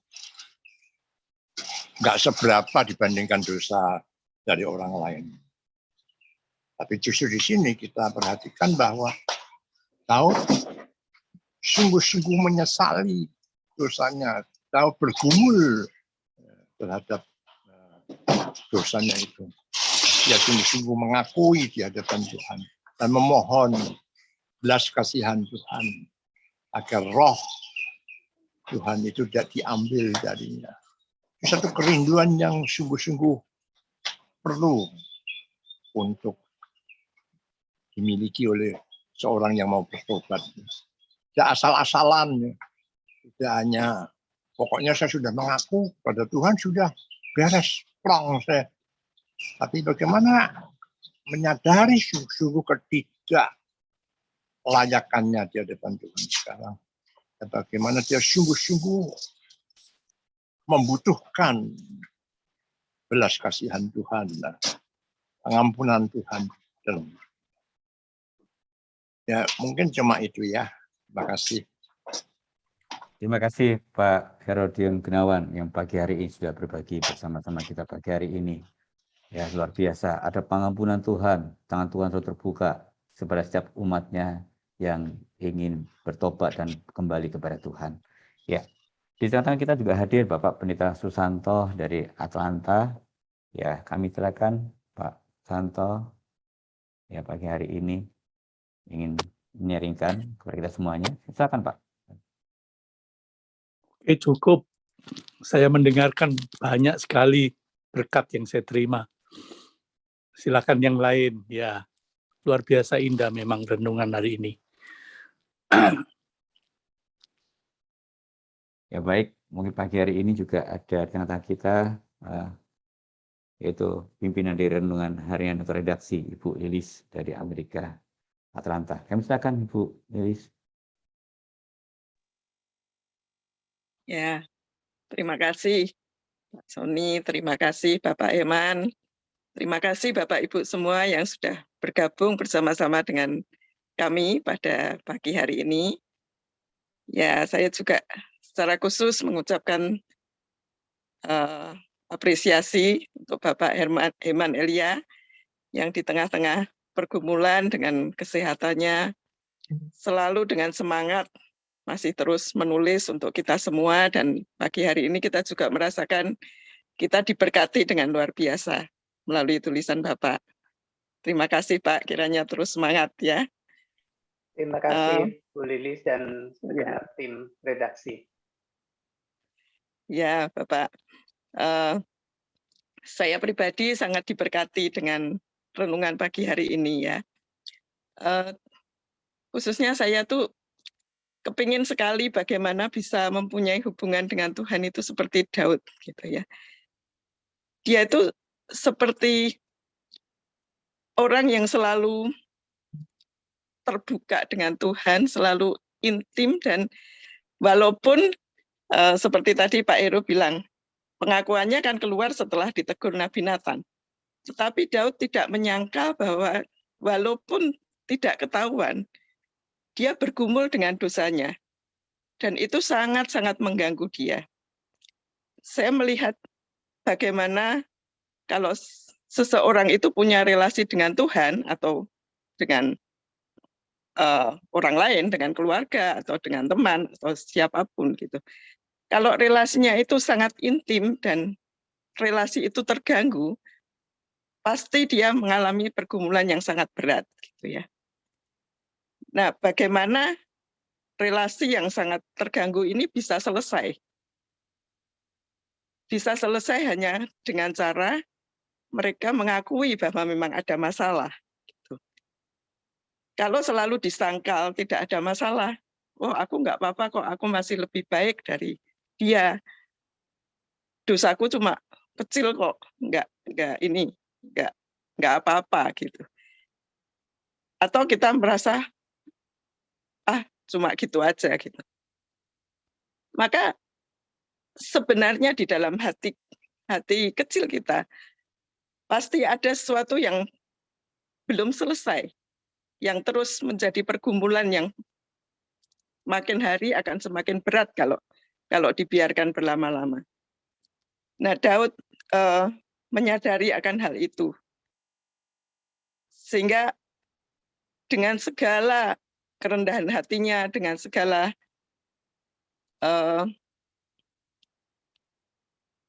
nggak seberapa dibandingkan dosa dari orang lain. Tapi justru di sini kita perhatikan bahwa Daud sungguh-sungguh menyesali dosanya. Daud bergumul terhadap dosanya itu. Dia sungguh-sungguh mengakui di hadapan Tuhan dan memohon belas kasihan Tuhan agar roh Tuhan itu tidak diambil darinya. Satu kerinduan yang sungguh-sungguh perlu untuk dimiliki oleh seorang yang mau bertobat. Tidak asal-asalan, tidak hanya pokoknya saya sudah mengaku pada Tuhan, sudah beres, plong saya. Tapi bagaimana menyadari sungguh ketidaklayakannya di hadapan Tuhan sekarang. Dan bagaimana dia sungguh-sungguh membutuhkan belas kasihan Tuhan, pengampunan Tuhan. Ya mungkin cuma itu ya. Terima kasih. Terima kasih Pak Herodion Gunawan yang pagi hari ini sudah berbagi bersama-sama kita pagi hari ini. Ya luar biasa, ada pengampunan Tuhan, tangan Tuhan selalu terbuka kepada setiap umatnya yang ingin bertobat dan kembali kepada Tuhan. Ya, di tengah-tengah kita juga hadir Bapak Pendeta Susanto dari Atlanta. Ya, kami silakan Pak Santo. Ya pagi hari ini ingin menyaringkan kepada kita semuanya. Silakan Pak. Oke, cukup. Saya mendengarkan banyak sekali berkat yang saya terima. Silakan yang lain. Ya, luar biasa indah memang renungan hari ini. Ya baik, mungkin pagi hari ini juga ada di tengah-tengah kita, yaitu pimpinan dari renungan harian atau redaksi Ibu Lilis dari Amerika, Atlanta. Kami silakan Ibu Lilis. Ya, terima kasih Pak Sony, terima kasih Bapak Eman, terima kasih Bapak Ibu semua yang sudah bergabung bersama-sama dengan kami pada pagi hari ini. Ya, saya juga secara khusus mengucapkan apresiasi untuk Bapak Eman Elia yang di tengah-tengah pergumulan, dengan kesehatannya, selalu dengan semangat masih terus menulis untuk kita semua, dan pagi hari ini kita juga merasakan kita diberkati dengan luar biasa melalui tulisan Bapak. Terima kasih Pak, kiranya terus semangat ya. Terima kasih Bu Lilis dan segenap tim redaksi. Ya Bapak, saya pribadi sangat diberkati dengan renungan pagi hari ini ya. Khususnya saya tuh kepingin sekali bagaimana bisa mempunyai hubungan dengan Tuhan itu seperti Daud gitu ya. Dia itu seperti orang yang selalu terbuka dengan Tuhan, selalu intim, dan walaupun seperti tadi Pak Heru bilang, pengakuannya kan keluar setelah ditegur Nabi Nathan. Tetapi Daud tidak menyangkal bahwa walaupun tidak ketahuan, dia bergumul dengan dosanya. Dan itu sangat-sangat mengganggu dia. Saya melihat bagaimana kalau seseorang itu punya relasi dengan Tuhan atau dengan orang lain, dengan keluarga atau dengan teman atau siapapun gitu. Kalau relasinya itu sangat intim dan relasi itu terganggu, pasti dia mengalami pergumulan yang sangat berat gitu ya. Nah, bagaimana relasi yang sangat terganggu ini bisa selesai? Bisa selesai hanya dengan cara mereka mengakui bahwa memang ada masalah. Gitu. Kalau selalu disangkal tidak ada masalah, oh aku nggak apa-apa kok, aku masih lebih baik dari dia. Dosaku cuma kecil kok, nggak apa-apa gitu. Atau kita merasa cuma gitu aja gitu. Maka sebenarnya di dalam hati kecil kita pasti ada sesuatu yang belum selesai, yang terus menjadi pergumulan yang makin hari akan semakin berat kalau dibiarkan berlama-lama. Nah, Daud menyadari akan hal itu. Sehingga dengan segala kerendahan hatinya, dengan segala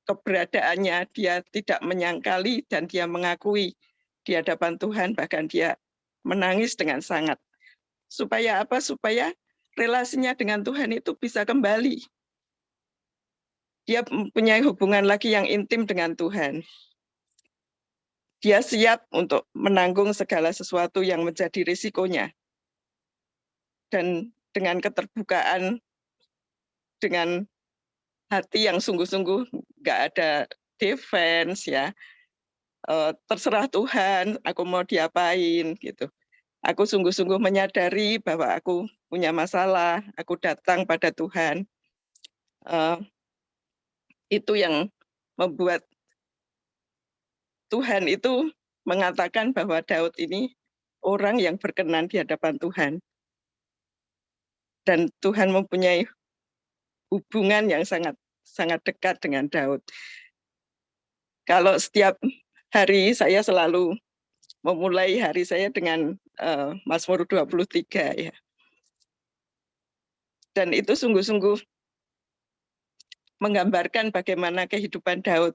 keberadaannya, dia tidak menyangkali dan dia mengakui di hadapan Tuhan, bahkan dia menangis dengan sangat. Supaya apa? Supaya relasinya dengan Tuhan itu bisa kembali. Dia mempunyai hubungan lagi yang intim dengan Tuhan. Dia siap untuk menanggung segala sesuatu yang menjadi risikonya. Dan dengan keterbukaan, dengan hati yang sungguh-sungguh, nggak ada defense ya, terserah Tuhan, aku mau diapain gitu. Aku sungguh-sungguh menyadari bahwa aku punya masalah, aku datang pada Tuhan. Itu yang membuat Tuhan itu mengatakan bahwa Daud ini orang yang berkenan di hadapan Tuhan. Dan Tuhan mempunyai hubungan yang sangat dekat dengan Daud. Kalau setiap hari saya selalu memulai hari saya dengan Mazmur 23 ya. Dan itu sungguh-sungguh menggambarkan bagaimana kehidupan Daud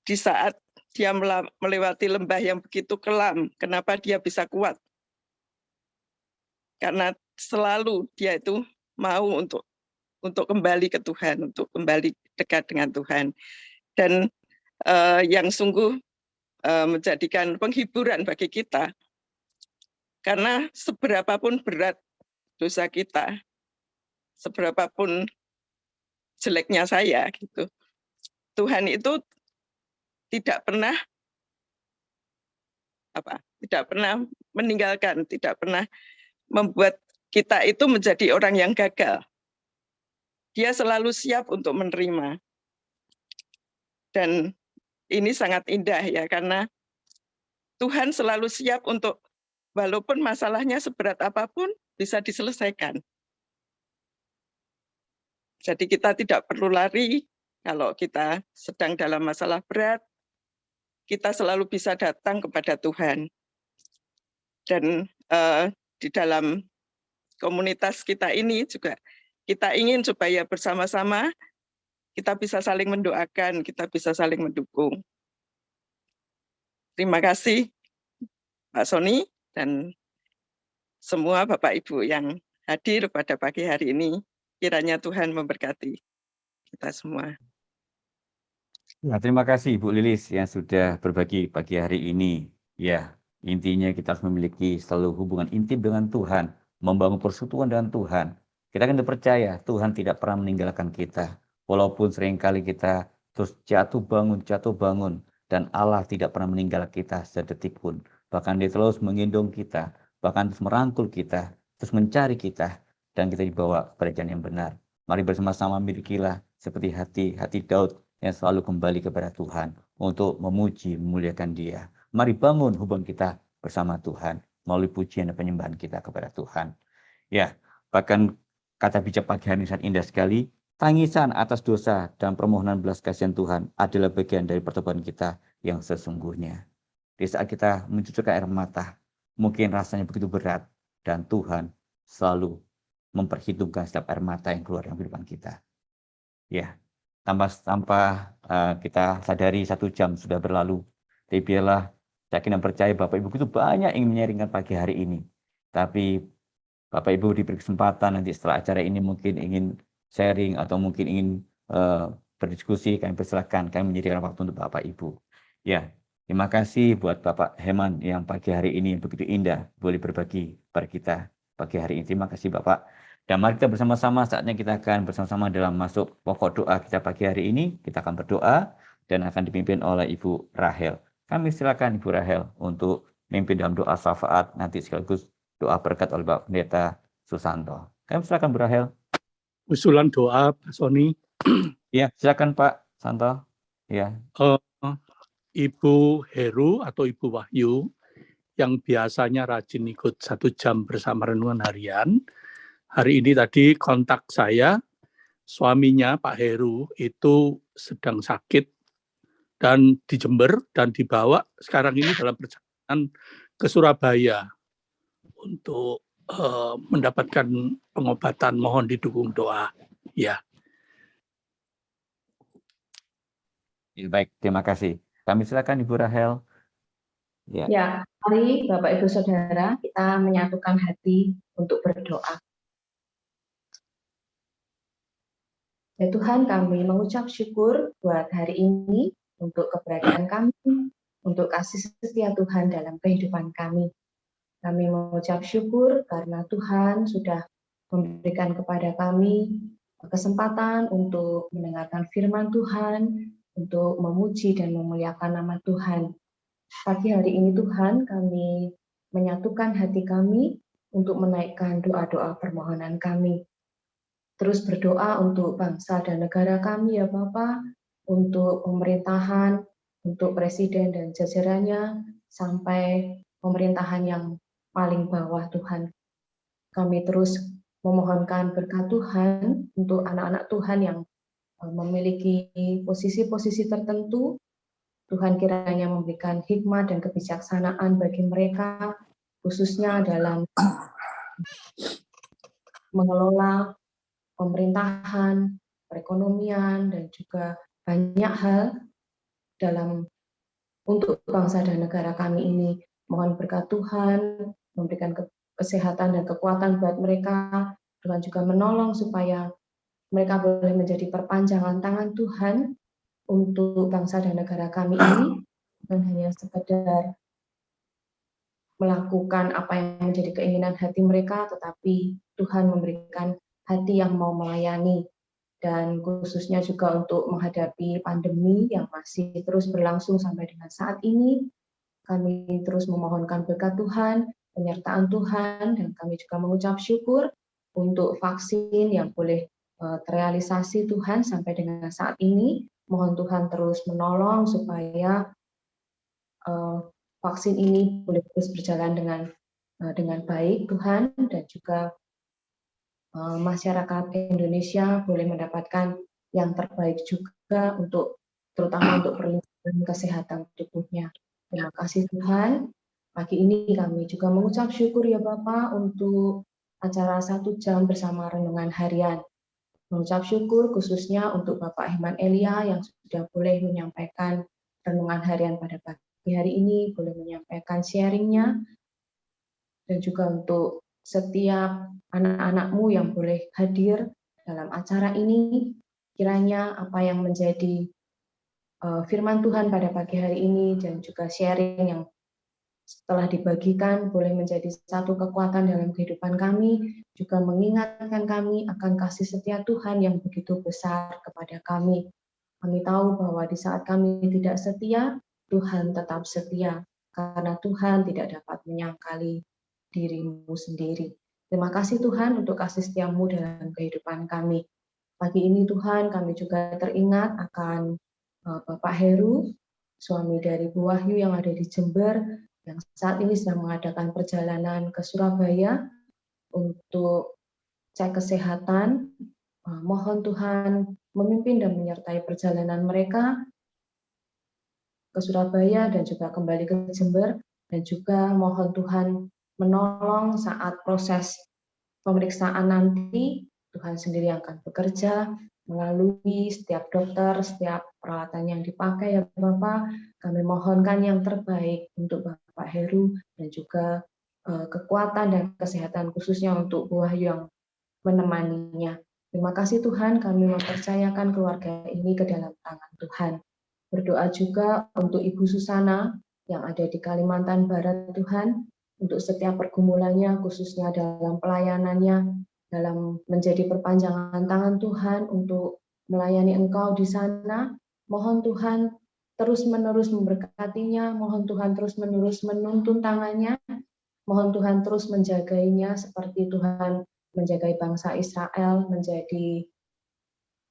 di saat dia melewati lembah yang begitu kelam. Kenapa dia bisa kuat? Karena selalu dia itu mau untuk kembali ke Tuhan, untuk kembali dekat dengan Tuhan. Dan yang sungguh menjadikan penghiburan bagi kita, karena seberapapun berat dosa kita, seberapapun jeleknya saya, gitu, Tuhan itu tidak pernah meninggalkan, tidak pernah membuat kita itu menjadi orang yang gagal. Dia selalu siap untuk menerima. Dan ini sangat indah ya, karena Tuhan selalu siap untuk, walaupun masalahnya seberat apapun, bisa diselesaikan. Jadi kita tidak perlu lari kalau kita sedang dalam masalah berat, kita selalu bisa datang kepada Tuhan. Dan di dalam komunitas kita ini juga kita ingin supaya bersama-sama kita bisa saling mendoakan, kita bisa saling mendukung. Terima kasih Pak Sony dan semua Bapak Ibu yang hadir pada pagi hari ini. Kiranya Tuhan memberkati kita semua. Ya, terima kasih Ibu Lilis yang sudah berbagi pagi hari ini. Ya, intinya kita harus memiliki selalu hubungan intim dengan Tuhan, membangun persekutuan dengan Tuhan. Kita akan percaya Tuhan tidak pernah meninggalkan kita. Walaupun seringkali kita terus jatuh bangun, dan Allah tidak pernah meninggalkan kita sedetik pun. Bahkan Dia terus menggendong kita, bahkan terus merangkul kita, terus mencari kita, dan kita dibawa kepada jalan yang benar. Mari bersama-sama milikilah seperti hati Daud yang selalu kembali kepada Tuhan untuk memuji, memuliakan Dia. Mari bangun hubungan kita bersama Tuhan melalui pujian dan penyembahan kita kepada Tuhan. Ya, bahkan kata bijak pagi hari ini sangat indah sekali. Tangisan atas dosa dan permohonan belas kasihan Tuhan adalah bagian dari pertobahan kita yang sesungguhnya. Di saat kita mencucurkan air mata, mungkin rasanya begitu berat, dan Tuhan selalu memperhitungkan setiap air mata yang keluar dari kehidupan kita. Ya, tanpa kita sadari 1 jam sudah berlalu. Tapi biarlah yakin dan percaya Bapak Ibu itu banyak yang menyaringkan pagi hari ini. Tapi Bapak Ibu diberi kesempatan nanti setelah acara ini mungkin ingin sharing atau mungkin ingin berdiskusi, kami persilakan, kami menyediakan waktu untuk Bapak Ibu. Ya, terima kasih buat Bapak Heman yang pagi hari ini begitu indah boleh berbagi pada kita pagi hari ini. Terima kasih Bapak. Dan mari kita bersama-sama, saatnya kita akan bersama-sama dalam masuk pokok doa kita pagi hari ini. Kita akan berdoa dan akan dipimpin oleh Ibu Rahel. Kami silakan Ibu Rahel untuk memimpin dalam doa syafaat, nanti sekaligus doa berkat oleh Bapak Pendeta Susanto. Kami silakan Bu Rahel. Usulan doa Pak Sony. Ya, silakan Pak Santo. Ya. Ibu Heru atau Ibu Wahyu yang biasanya rajin ikut 1 jam bersama renungan harian. Hari ini tadi kontak saya, suaminya Pak Heru itu sedang sakit dan di Jember dan dibawa sekarang ini dalam perjalanan ke Surabaya untuk mendapatkan pengobatan. Mohon didukung doa. Ya. Baik, terima kasih. Kami silakan Ibu Rahel. Ya, mari Bapak Ibu Saudara kita menyatukan hati untuk berdoa. Ya Tuhan, kami mengucap syukur buat hari ini untuk keberadaan kami, untuk kasih setia Tuhan dalam kehidupan kami. Kami mengucap syukur karena Tuhan sudah memberikan kepada kami kesempatan untuk mendengarkan firman Tuhan, untuk memuji dan memuliakan nama Tuhan. Pagi hari ini Tuhan, kami menyatukan hati kami untuk menaikkan doa-doa permohonan kami. Terus berdoa untuk bangsa dan negara kami ya Bapa, untuk pemerintahan, untuk presiden dan jajarannya, sampai pemerintahan yang paling bawah Tuhan. Kami terus memohonkan berkat Tuhan untuk anak-anak Tuhan yang memiliki posisi-posisi tertentu. Tuhan kiranya memberikan hikmat dan kebijaksanaan bagi mereka, khususnya dalam mengelola pemerintahan, perekonomian, dan juga banyak hal dalam untuk bangsa dan negara kami ini. Mohon berkat Tuhan, memberikan kesehatan dan kekuatan buat mereka. Tuhan juga menolong supaya mereka boleh menjadi perpanjangan tangan Tuhan untuk bangsa dan negara kami ini, bukan hanya sekedar melakukan apa yang menjadi keinginan hati mereka, tetapi Tuhan memberikan hati yang mau melayani, dan khususnya juga untuk menghadapi pandemi yang masih terus berlangsung sampai dengan saat ini. Kami terus memohonkan berkat Tuhan, penyertaan Tuhan, dan kami juga mengucap syukur untuk vaksin yang boleh terrealisasi Tuhan sampai dengan saat ini. Mohon Tuhan terus menolong supaya vaksin ini boleh terus berjalan dengan baik Tuhan, dan juga masyarakat Indonesia boleh mendapatkan yang terbaik juga terutama untuk perlindungan kesehatan tubuhnya. Terima kasih Tuhan. Pagi ini kami juga mengucap syukur ya Bapak untuk acara 1 jam bersama renungan harian. Mengucap syukur khususnya untuk Bapak Iman Elia yang sudah boleh menyampaikan renungan harian pada pagi hari ini, boleh menyampaikan sharingnya, dan juga untuk setiap anak-anakmu yang boleh hadir dalam acara ini, kiranya apa yang menjadi firman Tuhan pada pagi hari ini dan juga sharing yang setelah dibagikan boleh menjadi satu kekuatan dalam kehidupan kami, juga mengingatkan kami akan kasih setia Tuhan yang begitu besar kepada kami. Kami tahu bahwa di saat kami tidak setia, Tuhan tetap setia, karena Tuhan tidak dapat menyangkali dirimu sendiri. Terima kasih Tuhan untuk kasih setiamu dalam kehidupan kami. Pagi ini Tuhan kami juga teringat akan Bapak Heru, suami dari Bu Wahyu yang ada di Jember, yang saat ini sedang mengadakan perjalanan ke Surabaya untuk cek kesehatan. Mohon Tuhan memimpin dan menyertai perjalanan mereka ke Surabaya dan juga kembali ke Jember, dan juga mohon Tuhan menolong saat proses pemeriksaan nanti. Tuhan sendiri yang akan bekerja melalui setiap dokter, setiap peralatan yang dipakai ya Bapak. Kami mohonkan yang terbaik untuk Bapak Heru dan juga kekuatan dan kesehatan khususnya untuk Bu Wahyu yang menemaninya. Terima kasih Tuhan, kami mempercayakan keluarga ini ke dalam tangan Tuhan. Berdoa juga untuk Ibu Susana yang ada di Kalimantan Barat Tuhan, untuk setiap pergumulannya khususnya dalam pelayanannya, dalam menjadi perpanjangan tangan Tuhan untuk melayani Engkau di sana. Mohon Tuhan terus-menerus memberkatinya, mohon Tuhan terus-menerus menuntun tangannya, mohon Tuhan terus menjagainya seperti Tuhan menjagai bangsa Israel menjadi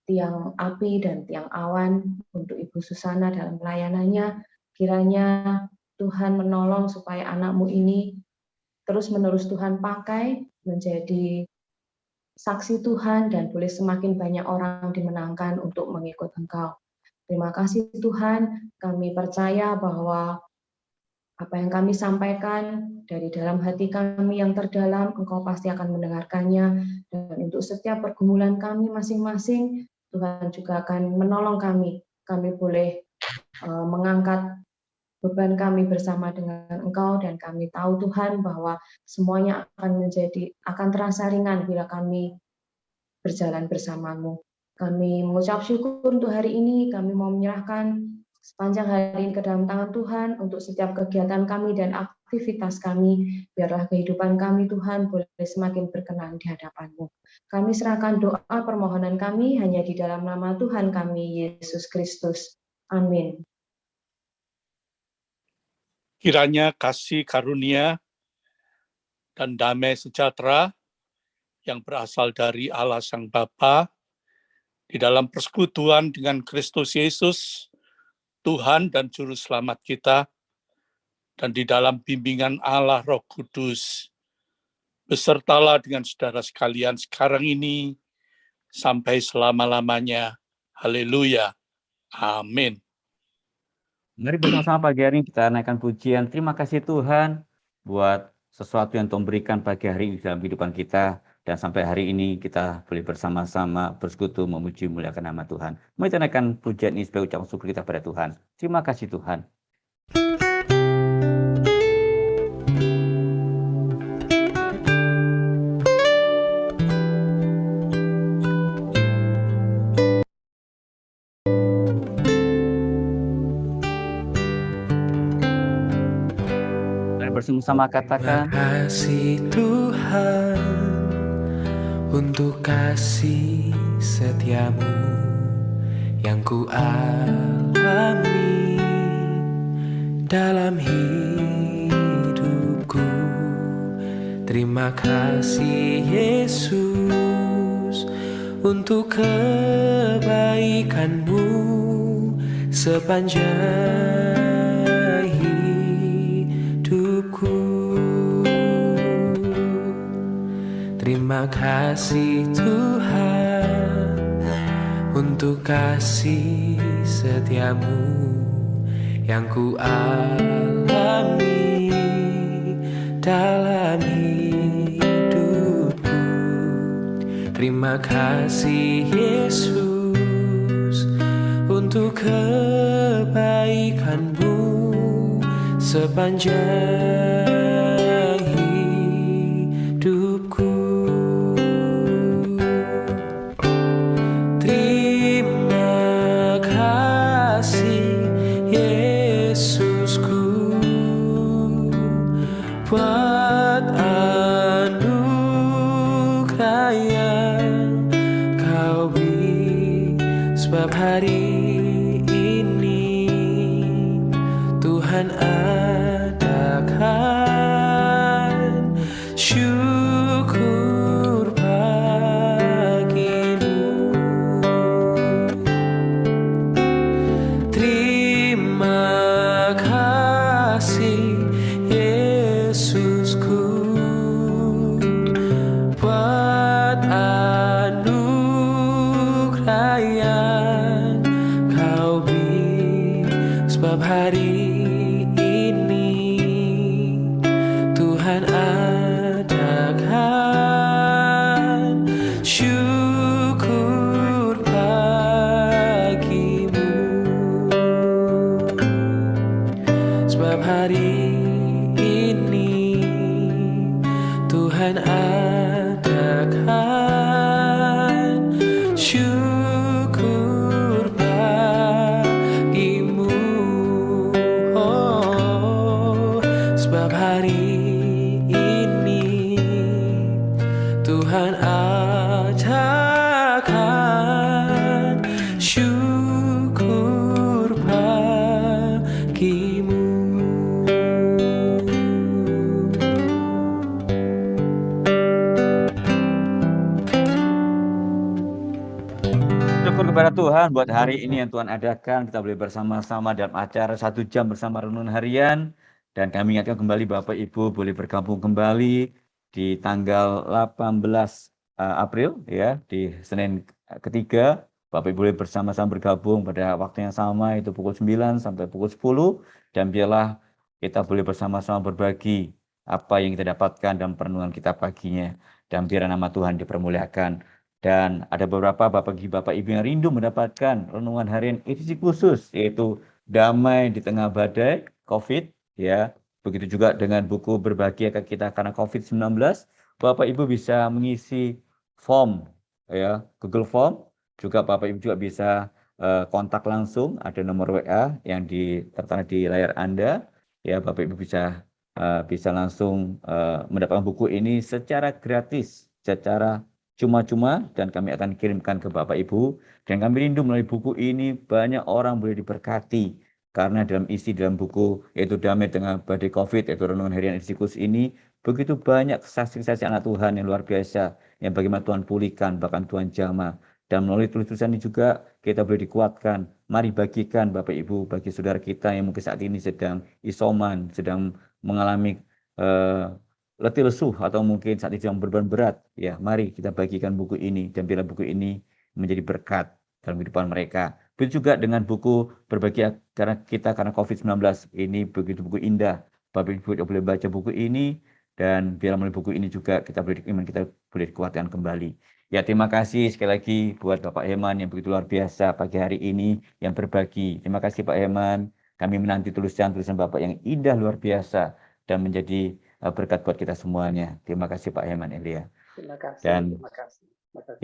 tiang api dan tiang awan untuk Ibu Susana dalam pelayanannya. Kiranya Tuhan menolong supaya anakmu ini terus-menerus Tuhan pakai menjadi saksi Tuhan dan boleh semakin banyak orang dimenangkan untuk mengikut Engkau. Terima kasih Tuhan, kami percaya bahwa apa yang kami sampaikan dari dalam hati kami yang terdalam, Engkau pasti akan mendengarkannya, dan untuk setiap pergumulan kami masing-masing, Tuhan juga akan menolong kami. Kami boleh mengangkat beban kami bersama dengan Engkau, dan kami tahu Tuhan bahwa semuanya akan terasa ringan bila kami berjalan bersamamu. Kami mengucap syukur untuk hari ini, kami mau menyerahkan sepanjang hari ini ke dalam tangan Tuhan untuk setiap kegiatan kami dan aktivitas kami. Biarlah kehidupan kami Tuhan boleh semakin berkenan di hadapan-Mu. Kami serahkan doa permohonan kami hanya di dalam nama Tuhan kami, Yesus Kristus. Amin. Kiranya kasih karunia dan damai sejahtera yang berasal dari Allah Sang Bapa, di dalam persekutuan dengan Kristus Yesus, Tuhan dan Juru Selamat kita, dan di dalam bimbingan Allah Roh Kudus, besertalah dengan saudara sekalian sekarang ini, sampai selama-lamanya. Haleluya. Amin. Mari bersama-sama pagi hari ini kita naikkan pujian. Terima kasih Tuhan buat sesuatu yang Tuhan berikan pagi hari ini dalam kehidupan kita. Dan sampai hari ini kita boleh bersama-sama bersekutu memuji muliakan nama Tuhan. Mari kita naikkan pujian ini sebagai ucapan syukur kita pada Tuhan. Terima kasih Tuhan. Bersama-sama katakan, terima kasih Tuhan untuk kasih setiamu yang ku alami dalam hidupku. Terima kasih Yesus untuk kebaikan-Mu sepanjang hidupku. Terima kasih Tuhan untuk kasih setiamu yang ku alami dalam hidupku. Terima kasih Yesus untuk kebaikan-Mu sepanjang hidupku. Terima kasih Yesusku buat anugerah yang Kau beri, sebab hari ini Tuhan adakan syukur bagimu. Terima kasih Yesusku buat anugerah yang Kau beri, sebab hari ini Tuhan adakan syukur bagimu. Sebab hari ini Tuhan adakan syukur bagimu. Oh, sebab hari ini Tuhan adakan syukur bagimu. Syukur kepada Tuhan buat hari ini yang Tuhan adakan. Kita boleh bersama-sama dalam acara 1 jam bersama renungan harian. Dan kami ingatkan kembali Bapak Ibu boleh bergabung kembali di tanggal 18 April ya, di Senin ketiga. Bapak Ibu boleh bersama-sama bergabung pada waktu yang sama, itu pukul 9 sampai pukul 10. Dan biarlah kita boleh bersama-sama berbagi apa yang kita dapatkan dalam perenungan kita paginya. Dan biar nama Tuhan dipermuliakan. Dan ada beberapa Bapak Ibu yang rindu mendapatkan renungan harian edisi khusus, yaitu Damai di Tengah Badai COVID, ya. Begitu juga dengan buku Berbahagia kita karena COVID-19. Bapak Ibu bisa mengisi form, ya, Google Form. Juga Bapak Ibu juga bisa kontak langsung, ada nomor WA yang tertera di layar Anda. Ya, Bapak Ibu bisa langsung mendapatkan buku ini secara gratis, secara cuma-cuma, dan kami akan kirimkan ke Bapak Ibu. Dan kami rindu melalui buku ini banyak orang boleh diberkati, karena dalam buku yaitu Damai Tengah Badai COVID, yaitu renungan harian edisi khusus ini, begitu banyak kesaksian anak Tuhan yang luar biasa, yang bagaimana Tuhan pulihkan, bahkan Tuhan jamah. Dan melalui tulisan ini juga kita boleh dikuatkan. Mari bagikan Bapak Ibu bagi saudara kita yang mungkin saat ini sedang isoman, sedang mengalami letih lesu, atau mungkin saat itu yang beban berat, ya, mari kita bagikan buku ini, dan bila buku ini menjadi berkat dalam kehidupan mereka. Begitu juga dengan buku Berbahagia karena COVID-19, ini begitu buku indah. Bapak Ibu boleh baca buku ini, dan bila melalui buku ini juga kita boleh dikuatkan kembali. Ya, terima kasih sekali lagi buat Bapak Heman yang begitu luar biasa pagi hari ini yang berbagi. Terima kasih Pak Heman. Kami menanti tulisan Bapak yang indah luar biasa dan menjadi berkat buat kita semuanya. Terima kasih Pak Heman Elia. Terima kasih. Dan Terima kasih.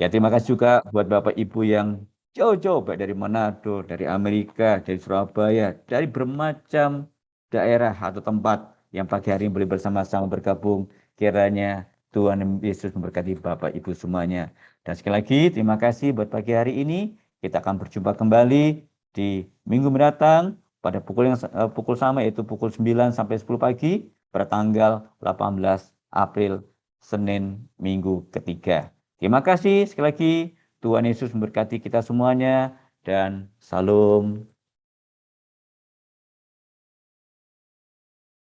ya, terima kasih juga buat Bapak Ibu yang jauh-jauh, baik dari Manado, dari Amerika, dari Surabaya, dari bermacam daerah atau tempat yang pagi hari ini boleh bersama-sama bergabung. Kiranya Tuhan Yesus memberkati Bapak Ibu semuanya. Dan sekali lagi terima kasih buat pagi hari ini. Kita akan berjumpa kembali di minggu mendatang pada pukul sama, yaitu pukul 9 sampai 10 pagi pada tanggal 18 April, Senin minggu ketiga. Terima kasih sekali lagi. Tuhan Yesus memberkati kita semuanya, dan salam